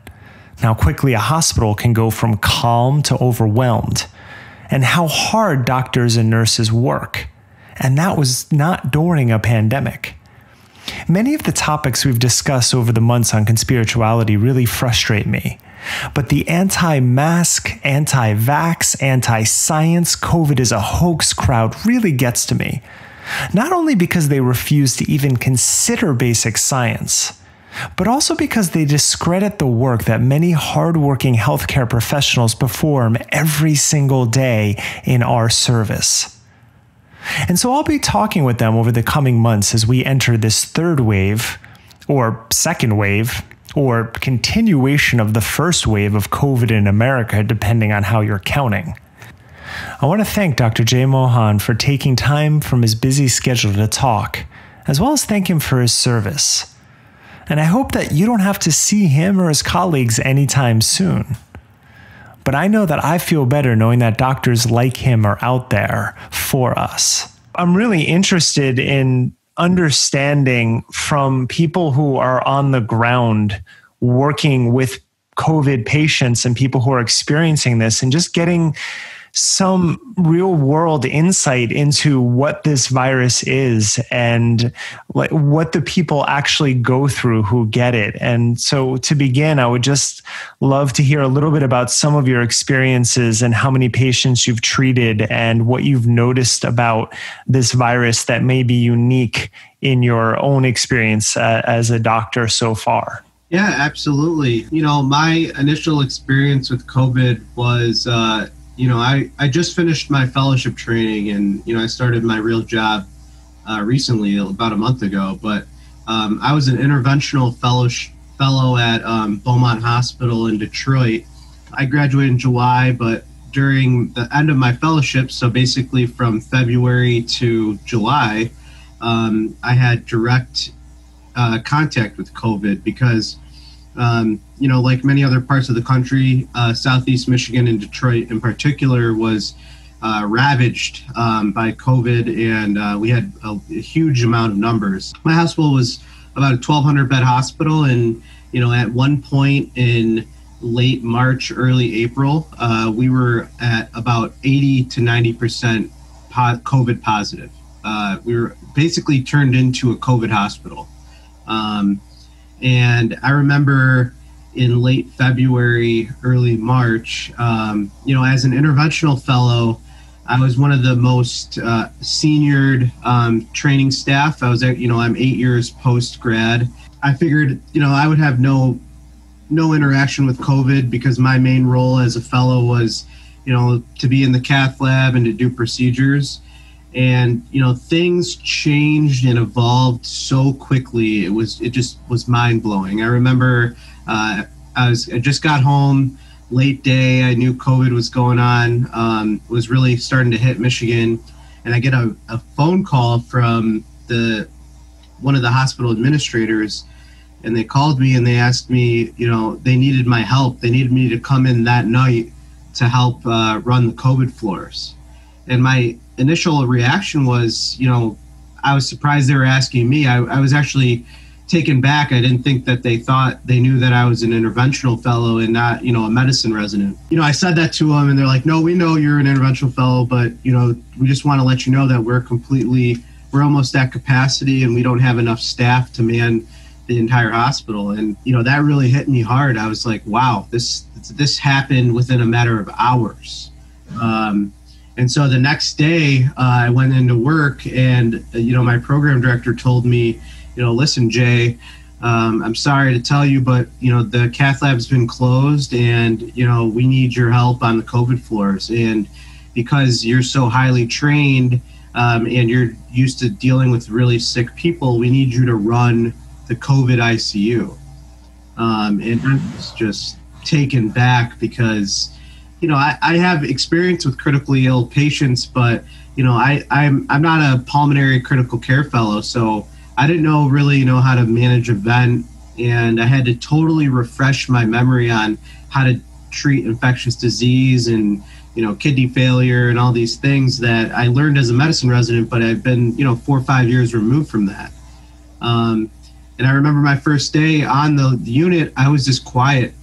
How quickly a hospital can go from calm to overwhelmed, and how hard doctors and nurses work. And that was not during a pandemic. Many of the topics we've discussed over the months on Conspirituality really frustrate me. But the anti-mask, anti-vax, anti-science, COVID is a hoax crowd really gets to me. Not only because they refuse to even consider basic science, but also because they discredit the work that many hardworking healthcare professionals perform every single day in our service. And so I'll be talking with them over the coming months as we enter this third wave, or second wave, or continuation of the first wave of COVID in America, depending on how you're counting. I want to thank Dr. Jay Mohan for taking time from his busy schedule to talk, as well as thank him for his service. And I hope that you don't have to see him or his colleagues anytime soon. But I know that I feel better knowing that doctors like him are out there for us. I'm really interested in understanding from people who are on the ground working with COVID patients and people who are experiencing this, and just getting some real world insight into what this virus is and what the people actually go through who get it. And so to begin, I would just love to hear a little bit about some of your experiences and how many patients you've treated and what you've noticed about this virus that may be unique in your own experience as a doctor so far. Yeah, absolutely. My initial experience with COVID was, I just finished my fellowship training, and, I started my real job recently, about a month ago. But I was an interventional fellow at Beaumont Hospital in Detroit. I graduated in July, but during the end of my fellowship, so basically from February to July, I had direct contact with COVID because, like many other parts of the country, Southeast Michigan and Detroit in particular was ravaged by COVID, and we had a huge amount of numbers. My hospital was about a 1,200 bed hospital, and, at one point in late March, early April, we were at about 80 to 90% COVID positive. We were basically turned into a COVID hospital. And I remember in late February, early March, as an interventional fellow, I was one of the most seniored training staff. I was at, I'm 8 years post-grad. I figured, I would have no interaction with COVID because my main role as a fellow was, to be in the cath lab and to do procedures. And, things changed and evolved so quickly. It just was mind blowing. I remember I just got home late day. I knew COVID was going on, was really starting to hit Michigan. And I get a phone call from one of the hospital administrators, and they called me and they asked me, they needed my help. They needed me to come in that night to help run the COVID floors. And my initial reaction was, I was surprised they were asking me. I was actually taken back. I didn't think that they knew that I was an interventional fellow and not, a medicine resident. I said that to them, and they're like, no, we know you're an interventional fellow, but, we just want to let you know that we're almost at capacity, and we don't have enough staff to man the entire hospital. And, that really hit me hard. I was like, wow, this happened within a matter of hours. And so the next day I went into work, and, my program director told me, listen, Jay, I'm sorry to tell you, but, the cath lab's been closed, and, we need your help on the COVID floors. And because you're so highly trained and you're used to dealing with really sick people, we need you to run the COVID ICU. And I was just taken back because, I have experience with critically ill patients, but, I'm not a pulmonary critical care fellow. So I didn't really know how to manage a vent, and I had to totally refresh my memory on how to treat infectious disease and, kidney failure and all these things that I learned as a medicine resident, but I've been, 4 or 5 years removed from that. And I remember my first day on the unit, I was just quiet.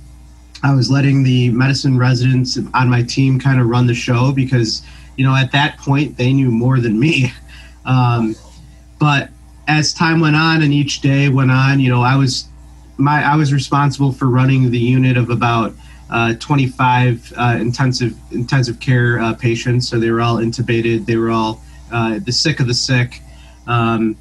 I was letting the medicine residents on my team kind of run the show because, at that point they knew more than me. But as time went on and each day went on, I was responsible for running the unit of about 25 intensive care patients. So they were all intubated. They were all the sick of the sick. And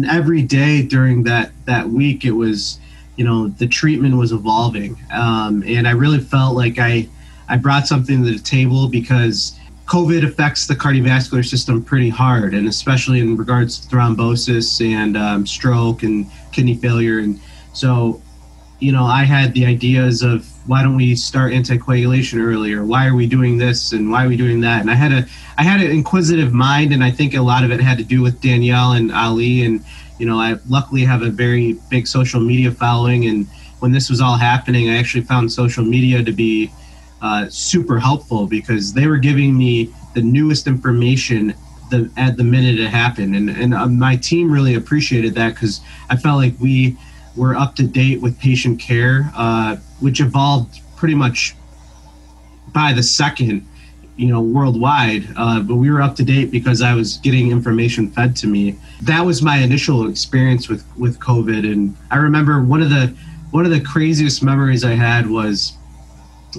every day during that week, it was, the treatment was evolving. And I really felt like I brought something to the table because COVID affects the cardiovascular system pretty hard, and especially in regards to thrombosis and stroke and kidney failure. And so, I had the ideas of, why don't we start anticoagulation earlier? Why are we doing this and why are we doing that? And I had an inquisitive mind, and I think a lot of it had to do with Danielle and Ali. And, I luckily have a very big social media following. And when this was all happening, I actually found social media to be super helpful because they were giving me the newest information at the minute it happened. And my team really appreciated that because I felt like we were up to date with patient care which evolved pretty much by the second, worldwide. But we were up to date because I was getting information fed to me. That was my initial experience with COVID. And I remember one of the craziest memories I had was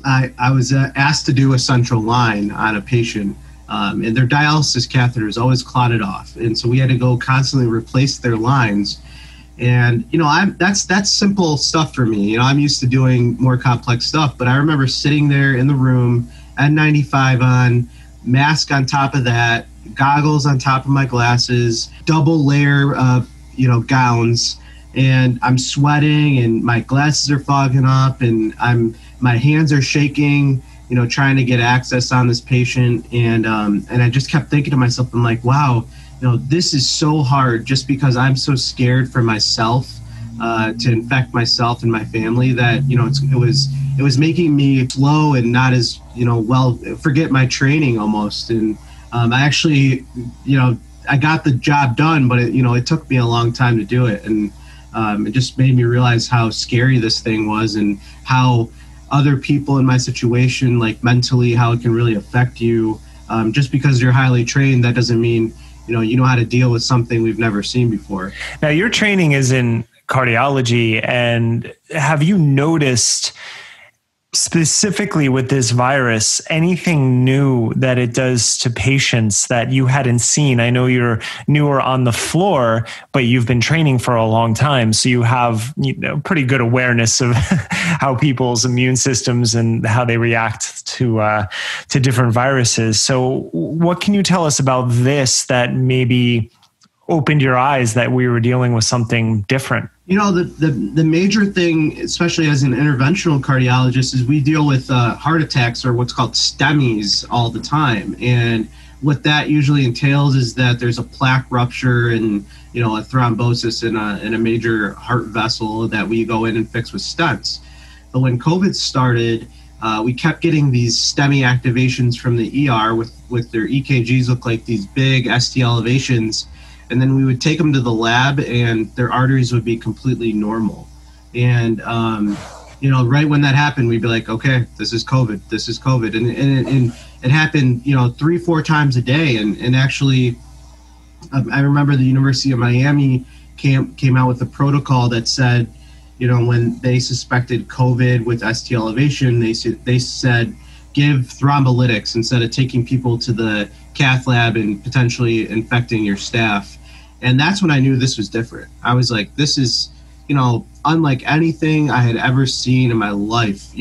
I was asked to do a central line on a patient, and their dialysis catheter is always clotted off. And so we had to go constantly replace their lines. And, that's simple stuff for me. I'm used to doing more complex stuff, but I remember sitting there in the room, N95 on, mask on top of that, goggles on top of my glasses, double layer of, gowns, and I'm sweating and my glasses are fogging up and my hands are shaking, trying to get access on this patient. And I just kept thinking to myself, I'm like, wow, this is so hard just because I'm so scared for myself to infect myself and my family that, it was making me slow and not as, forget my training almost. And I actually, I got the job done, but it took me a long time to do it. And it just made me realize how scary this thing was and how other people in my situation, like mentally, how it can really affect you. Just because you're highly trained, that doesn't mean, you know how to deal with something we've never seen before. Now, your training is in cardiology, and have you noticed specifically with this virus, anything new that it does to patients that you hadn't seen? I know you're newer on the floor, but you've been training for a long time. So you have pretty good awareness of how people's immune systems and how they react to different viruses. So what can you tell us about this that maybe opened your eyes that we were dealing with something different? The major thing, especially as an interventional cardiologist, is we deal with heart attacks or what's called STEMIs all the time. And what that usually entails is that there's a plaque rupture and, a thrombosis in a major heart vessel that we go in and fix with stents. But when COVID started, we kept getting these STEMI activations from the ER with their EKGs look like these big ST elevations. And then we would take them to the lab and their arteries would be completely normal. And, right when that happened, we'd be like, okay, this is COVID. And it happened, 3-4 times a day. And actually, I remember the University of Miami came out with a protocol that said, when they suspected COVID with ST elevation, they said, give thrombolytics instead of taking people to the cath lab and potentially infecting your staff. And that's when I knew this was different. I was like, this is, unlike anything I had ever seen in my life.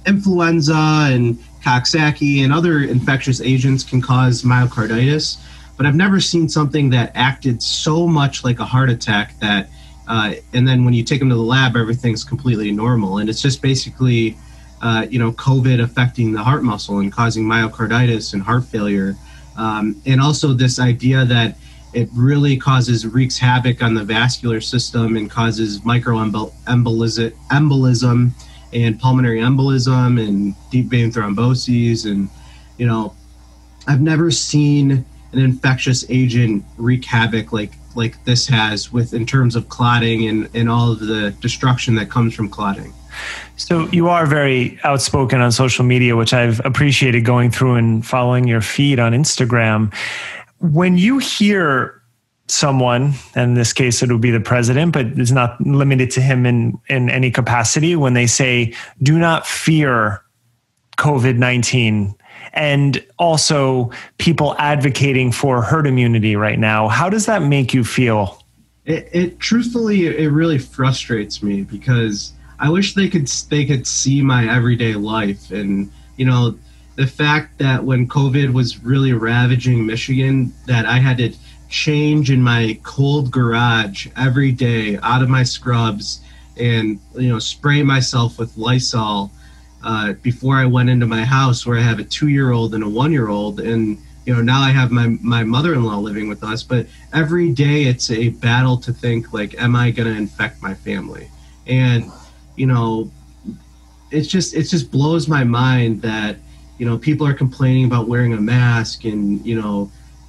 Influenza and Coxsackie and other infectious agents can cause myocarditis, but I've never seen something that acted so much like a heart attack that, and then when you take them to the lab, everything's completely normal. And it's just basically, COVID affecting the heart muscle and causing myocarditis and heart failure. And also this idea that it really wreaks havoc on the vascular system and causes microembolism and pulmonary embolism and deep vein thromboses. And, I've never seen an infectious agent wreak havoc like this has in terms of clotting and all of the destruction that comes from clotting. So you are very outspoken on social media, which I've appreciated going through and following your feed on Instagram. When you hear someone, in this case, it would be the president, but it's not limited to him in any capacity, when they say, do not fear COVID-19, and also people advocating for herd immunity right now, how does that make you feel? Truthfully, it really frustrates me because I wish they could see my everyday life. And, the fact that when COVID was really ravaging Michigan, that I had to change in my cold garage every day out of my scrubs and, spray myself with Lysol before I went into my house where I have a 2-year-old and a 1-year-old. And, now I have my mother-in-law living with us, but every day it's a battle to think like, am I going to infect my family? And, it just blows my mind that, people are complaining about wearing a mask and,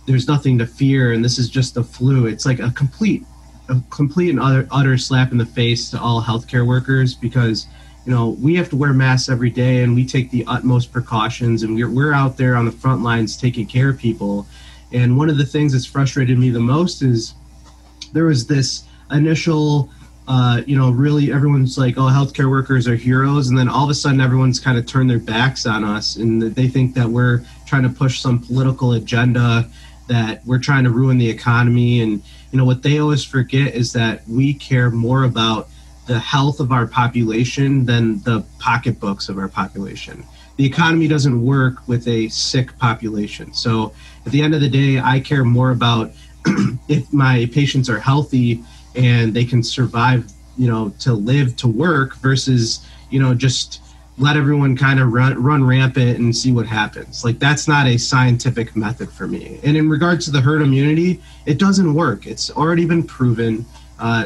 there's nothing to fear and this is just the flu. It's like a complete and utter slap in the face to all healthcare workers because, we have to wear masks every day, and we take the utmost precautions, and we're out there on the front lines taking care of people. And one of the things that's frustrated me the most is there was this initial, really everyone's like, oh, healthcare workers are heroes. And then all of a sudden everyone's kind of turned their backs on us, and they think that we're trying to push some political agenda, that we're trying to ruin the economy. And, what they always forget is that we care more about the health of our population than the pocketbooks of our population. The economy doesn't work with a sick population. So at the end of the day, I care more about if my patients are healthy and they can survive, to live, to work, versus, just let everyone kind of run rampant and see what happens. Like, that's not a scientific method for me. And in regards to the herd immunity, it doesn't work. It's already been proven.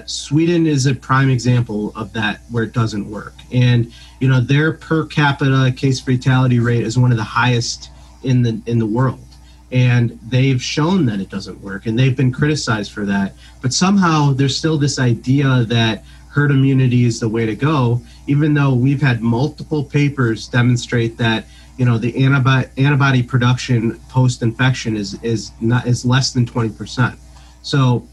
Sweden is a prime example of that, where it doesn't work. And, their per capita case fatality rate is one of the highest in the world. And they've shown that it doesn't work, and they've been criticized for that. But somehow there's still this idea that herd immunity is the way to go, even though we've had multiple papers demonstrate that, the antibody production post-infection is less than 20%. So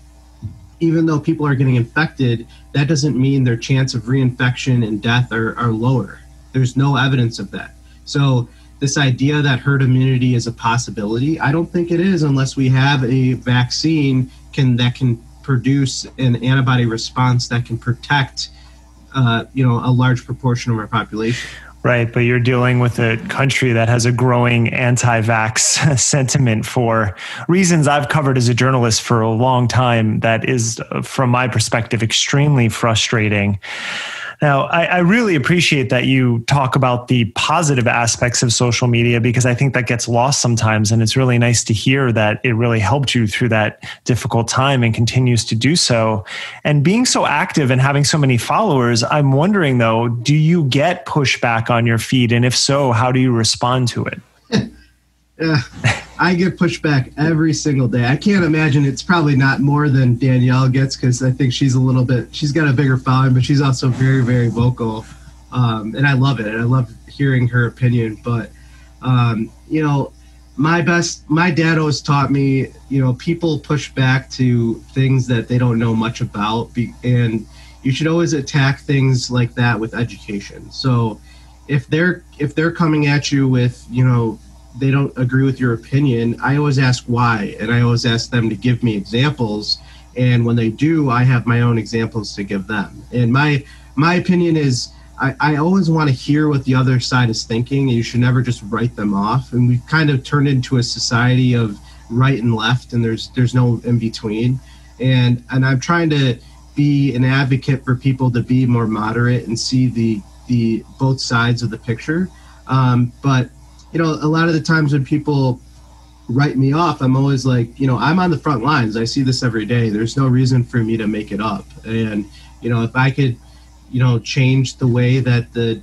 even though people are getting infected, that doesn't mean their chance of reinfection and death are lower. There's no evidence of that. So this idea that herd immunity is a possibility, I don't think it is, unless we have a vaccine that can produce an antibody response that can protect, a large proportion of our population. Right, but you're dealing with a country that has a growing anti-vax sentiment for reasons I've covered as a journalist for a long time. That is, from my perspective, extremely frustrating. Now, I really appreciate that you talk about the positive aspects of social media, because I think that gets lost sometimes. And it's really nice to hear that it really helped you through that difficult time and continues to do so. And being so active and having so many followers, I'm wondering, though, do you get pushback on your feed? And if so, how do you respond to it? I get pushback every single day. I can't imagine it's probably not more than Danielle gets, because I think she's got a bigger following, but she's also very, very vocal. And I love it. I love hearing her opinion. But, my dad always taught me, people push back to things that they don't know much about. And you should always attack things like that with education. So if they're coming at you with, they don't agree with your opinion, I always ask why, and I always ask them to give me examples. And when they do, I have my own examples to give them. And my opinion is, I always want to hear what the other side is thinking, and you should never just write them off. And we've kind of turned into a society of right and left, and there's no in between. And I'm trying to be an advocate for people to be more moderate and see the both sides of the picture. But a lot of the times when people write me off, I'm always like, I'm on the front lines. I see this every day. There's no reason for me to make it up. And, if I could, change the way that the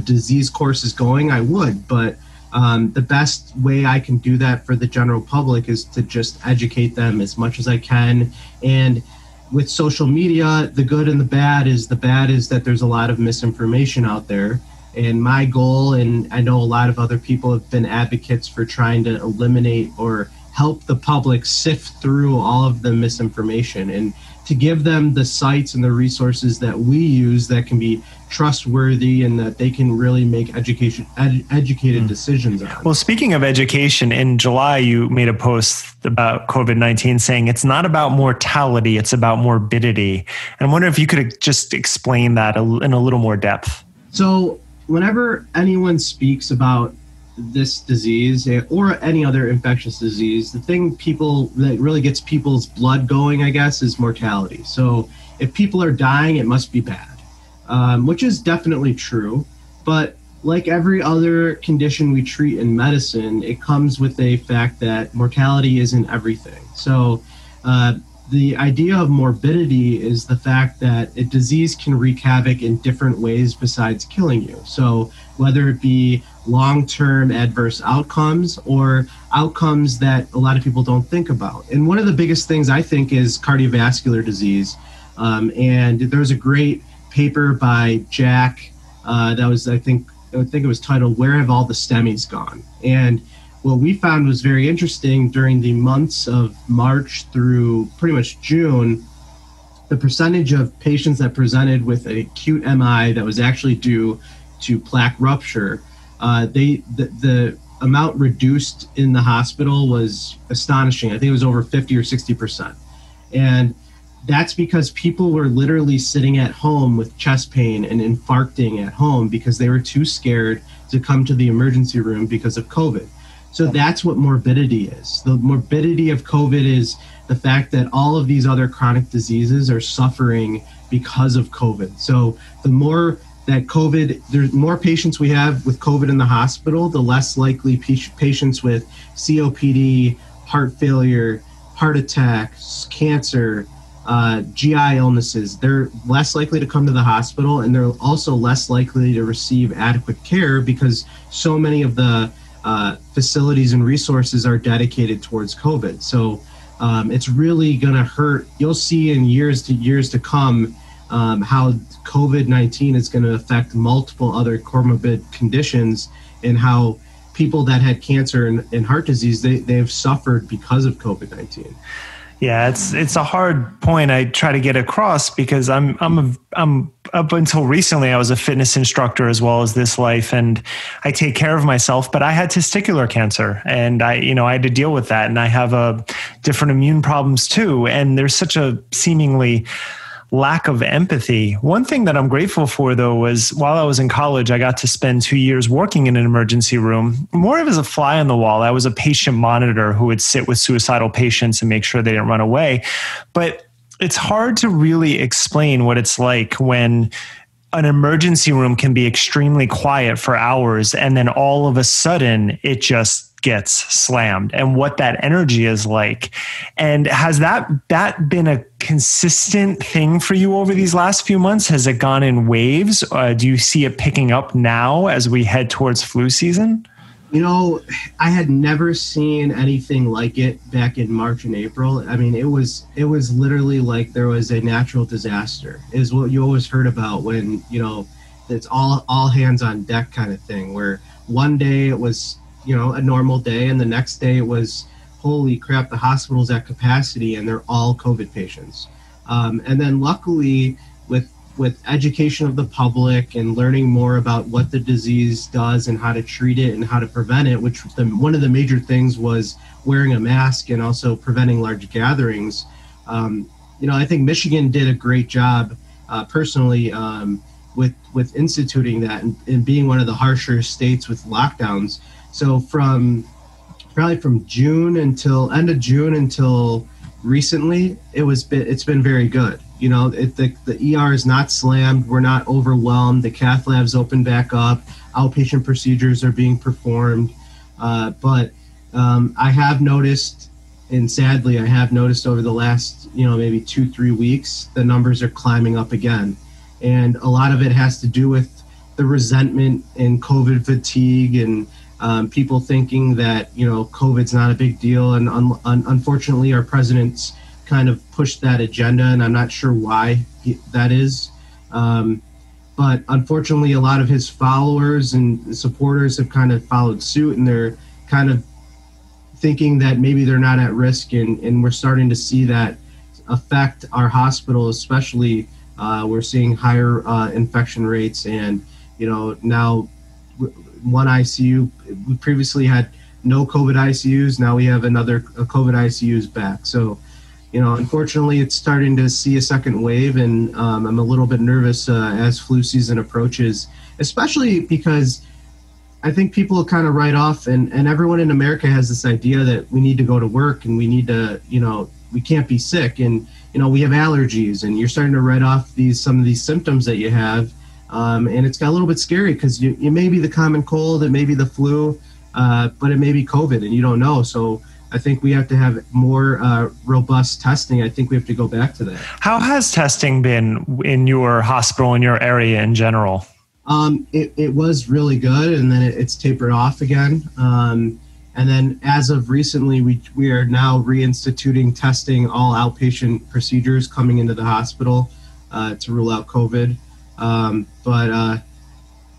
disease course is going, I would. But the best way I can do that for the general public is to just educate them as much as I can. And with social media, the good and the bad is that there's a lot of misinformation out there. And my goal, and I know a lot of other people have been advocates for trying to eliminate or help the public sift through all of the misinformation, and to give them the sites and the resources that we use that can be trustworthy and that they can really make educated decisions on. Well, speaking of education, in July, you made a post about COVID-19 saying it's not about mortality, it's about morbidity. And I wonder if you could just explain that in a little more depth. So whenever anyone speaks about this disease or any other infectious disease, the thing that really gets people's blood going, I guess, is mortality. So if people are dying, it must be bad, which is definitely true. But like every other condition we treat in medicine, it comes with a fact that mortality isn't everything. So the idea of morbidity is the fact that a disease can wreak havoc in different ways besides killing you. So whether it be long-term adverse outcomes or outcomes that a lot of people don't think about. And one of the biggest things I think is cardiovascular disease. And there's a great paper by Jack that was, I think it was titled, "Where Have All the STEMIs Gone?" And what we found was very interesting during the months of March through pretty much June, the percentage of patients that presented with an acute MI that was actually due to plaque rupture, the amount reduced in the hospital was astonishing. I think it was over 50 or 60%. And that's because people were literally sitting at home with chest pain and infarcting at home because they were too scared to come to the emergency room because of COVID. So that's what morbidity is. The morbidity of COVID is the fact that all of these other chronic diseases are suffering because of COVID. So the more that there's more patients we have with COVID in the hospital, the less likely patients with COPD, heart failure, heart attacks, cancer, GI illnesses, they're less likely to come to the hospital, and they're also less likely to receive adequate care because so many of the facilities and resources are dedicated towards COVID. So it's really going to hurt. You'll see in years to come how COVID-19 is going to affect multiple other comorbid conditions, and how people that had cancer and heart disease, they've suffered because of COVID-19. Yeah, it's a hard point I try to get across because I'm up until recently I was a fitness instructor as well as this life, and I take care of myself, but I had testicular cancer, and I had to deal with that, and I have different immune problems too, and there's such a seemingly lack of empathy. One thing that I'm grateful for, though, was while I was in college, I got to spend 2 years working in an emergency room, more of as a fly on the wall. I was a patient monitor who would sit with suicidal patients and make sure they didn't run away. But it's hard to really explain what it's like when an emergency room can be extremely quiet for hours, and then all of a sudden it just gets slammed, and what that energy is like. And has that been a consistent thing for you over these last few months? Has it gone in waves? Do you see it picking up now as we head towards flu season? I had never seen anything like it back in March and April. I mean, it was literally like there was a natural disaster, is what you always heard about when, it's all hands on deck kind of thing, where one day it was, a normal day, and the next day it was, holy crap, the hospital's at capacity and they're all COVID patients. And then luckily with education of the public and learning more about what the disease does and how to treat it and how to prevent it, which one of the major things was wearing a mask and also preventing large gatherings. I think Michigan did a great job personally with instituting that and being one of the harsher states with lockdowns. So from June until end of June until recently, it's been very good. The ER is not slammed. We're not overwhelmed. The cath lab's open back up. Outpatient procedures are being performed. But I have noticed, and sadly, I have noticed over the last, maybe 2-3 weeks, the numbers are climbing up again. And a lot of it has to do with the resentment and COVID fatigue and people thinking that, COVID's not a big deal. And unfortunately, our president's kind of pushed that agenda, and I'm not sure why that is. But unfortunately, a lot of his followers and supporters have kind of followed suit, and they're kind of thinking that maybe they're not at risk. And we're starting to see that affect our hospital, especially we're seeing higher infection rates. And, now one ICU, we previously had no COVID ICUs. Now we have another COVID ICUs back. So, unfortunately, it's starting to see a second wave, and I'm a little bit nervous as flu season approaches, especially because I think people kind of write off, and everyone in America has this idea that we need to go to work and we need to, we can't be sick, and, we have allergies, and you're starting to write off some of these symptoms that you have. And it's got a little bit scary because it may be the common cold, it may be the flu, but it may be COVID, and you don't know. So I think we have to have more robust testing. I think we have to go back to that. How has testing been in your hospital, in your area in general? It was really good, and then it's tapered off again. And then as of recently, we are now reinstituting testing all outpatient procedures coming into the hospital to rule out COVID. But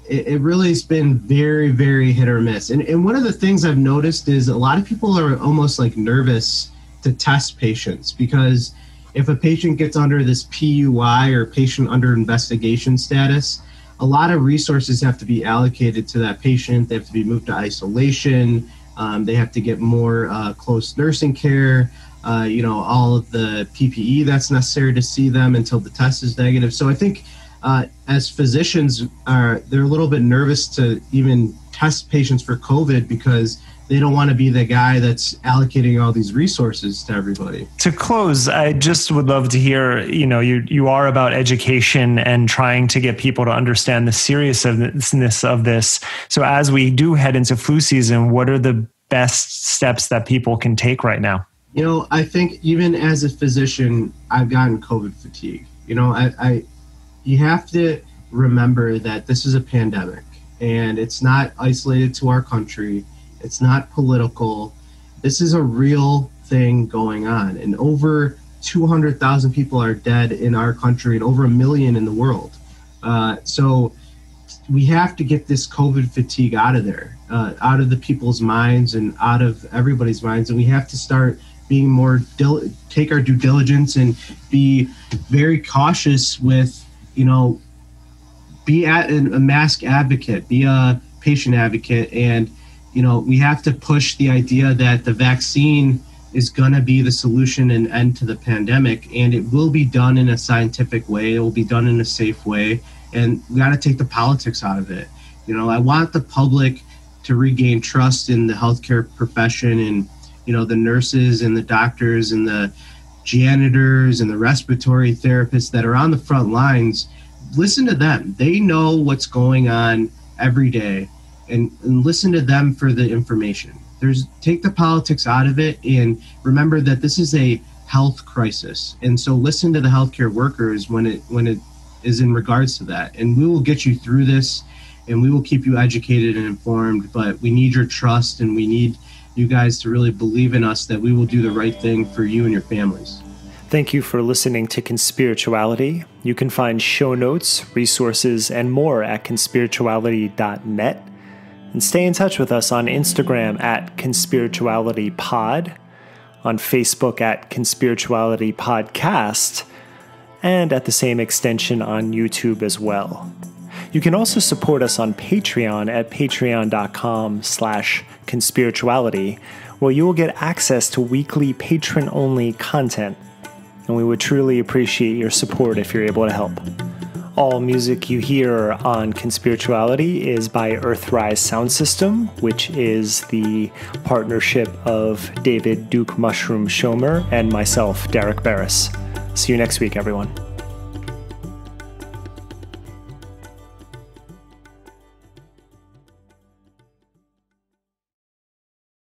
it really has been very, very hit or miss. And one of the things I've noticed is a lot of people are almost like nervous to test patients, because if a patient gets under this PUI or patient under investigation status, a lot of resources have to be allocated to that patient. They have to be moved to isolation. They have to get more close nursing care, all of the PPE that's necessary to see them until the test is negative. So I think as physicians, they're a little bit nervous to even test patients for COVID because they don't want to be the guy that's allocating all these resources to everybody. To close, I just would love to hear, you are about education and trying to get people to understand the seriousness of this. So as we do head into flu season, what are the best steps that people can take right now? I think even as a physician, I've gotten COVID fatigue. You have to remember that this is a pandemic and it's not isolated to our country. It's not political. This is a real thing going on. And over 200,000 people are dead in our country and over 1 million in the world. So we have to get this COVID fatigue out of there, out of the people's minds and out of everybody's minds. And we have to start being more, take our due diligence and be very cautious with, be a mask advocate, be a patient advocate. And we have to push the idea that the vaccine is going to be the solution and end to the pandemic, and it will be done in a scientific way. It will be done in a safe way, and we got to take the politics out of it. I want the public to regain trust in the healthcare profession and, the nurses and the doctors and the janitors and the respiratory therapists that are on the front lines. Listen to them. They know what's going on every day. And listen to them for the information. Take the politics out of it and remember that this is a health crisis. And so listen to the healthcare workers when it is in regards to that. And we will get you through this and we will keep you educated and informed, but we need your trust and we need you guys to really believe in us that we will do the right thing for you and your families. Thank you for listening to Conspirituality. You can find show notes, resources, and more at conspirituality.net. And stay in touch with us on Instagram at conspiritualitypod, on Facebook at Conspirituality Podcast, and at the same extension on YouTube as well. You can also support us on Patreon at patreon.com/conspirituality, where you will get access to weekly patron-only content. And we would truly appreciate your support if you're able to help. All music you hear on Conspirituality is by Earthrise Sound System, which is the partnership of David Duke Mushroom Schomer and myself, Derek Barris. See you next week, everyone.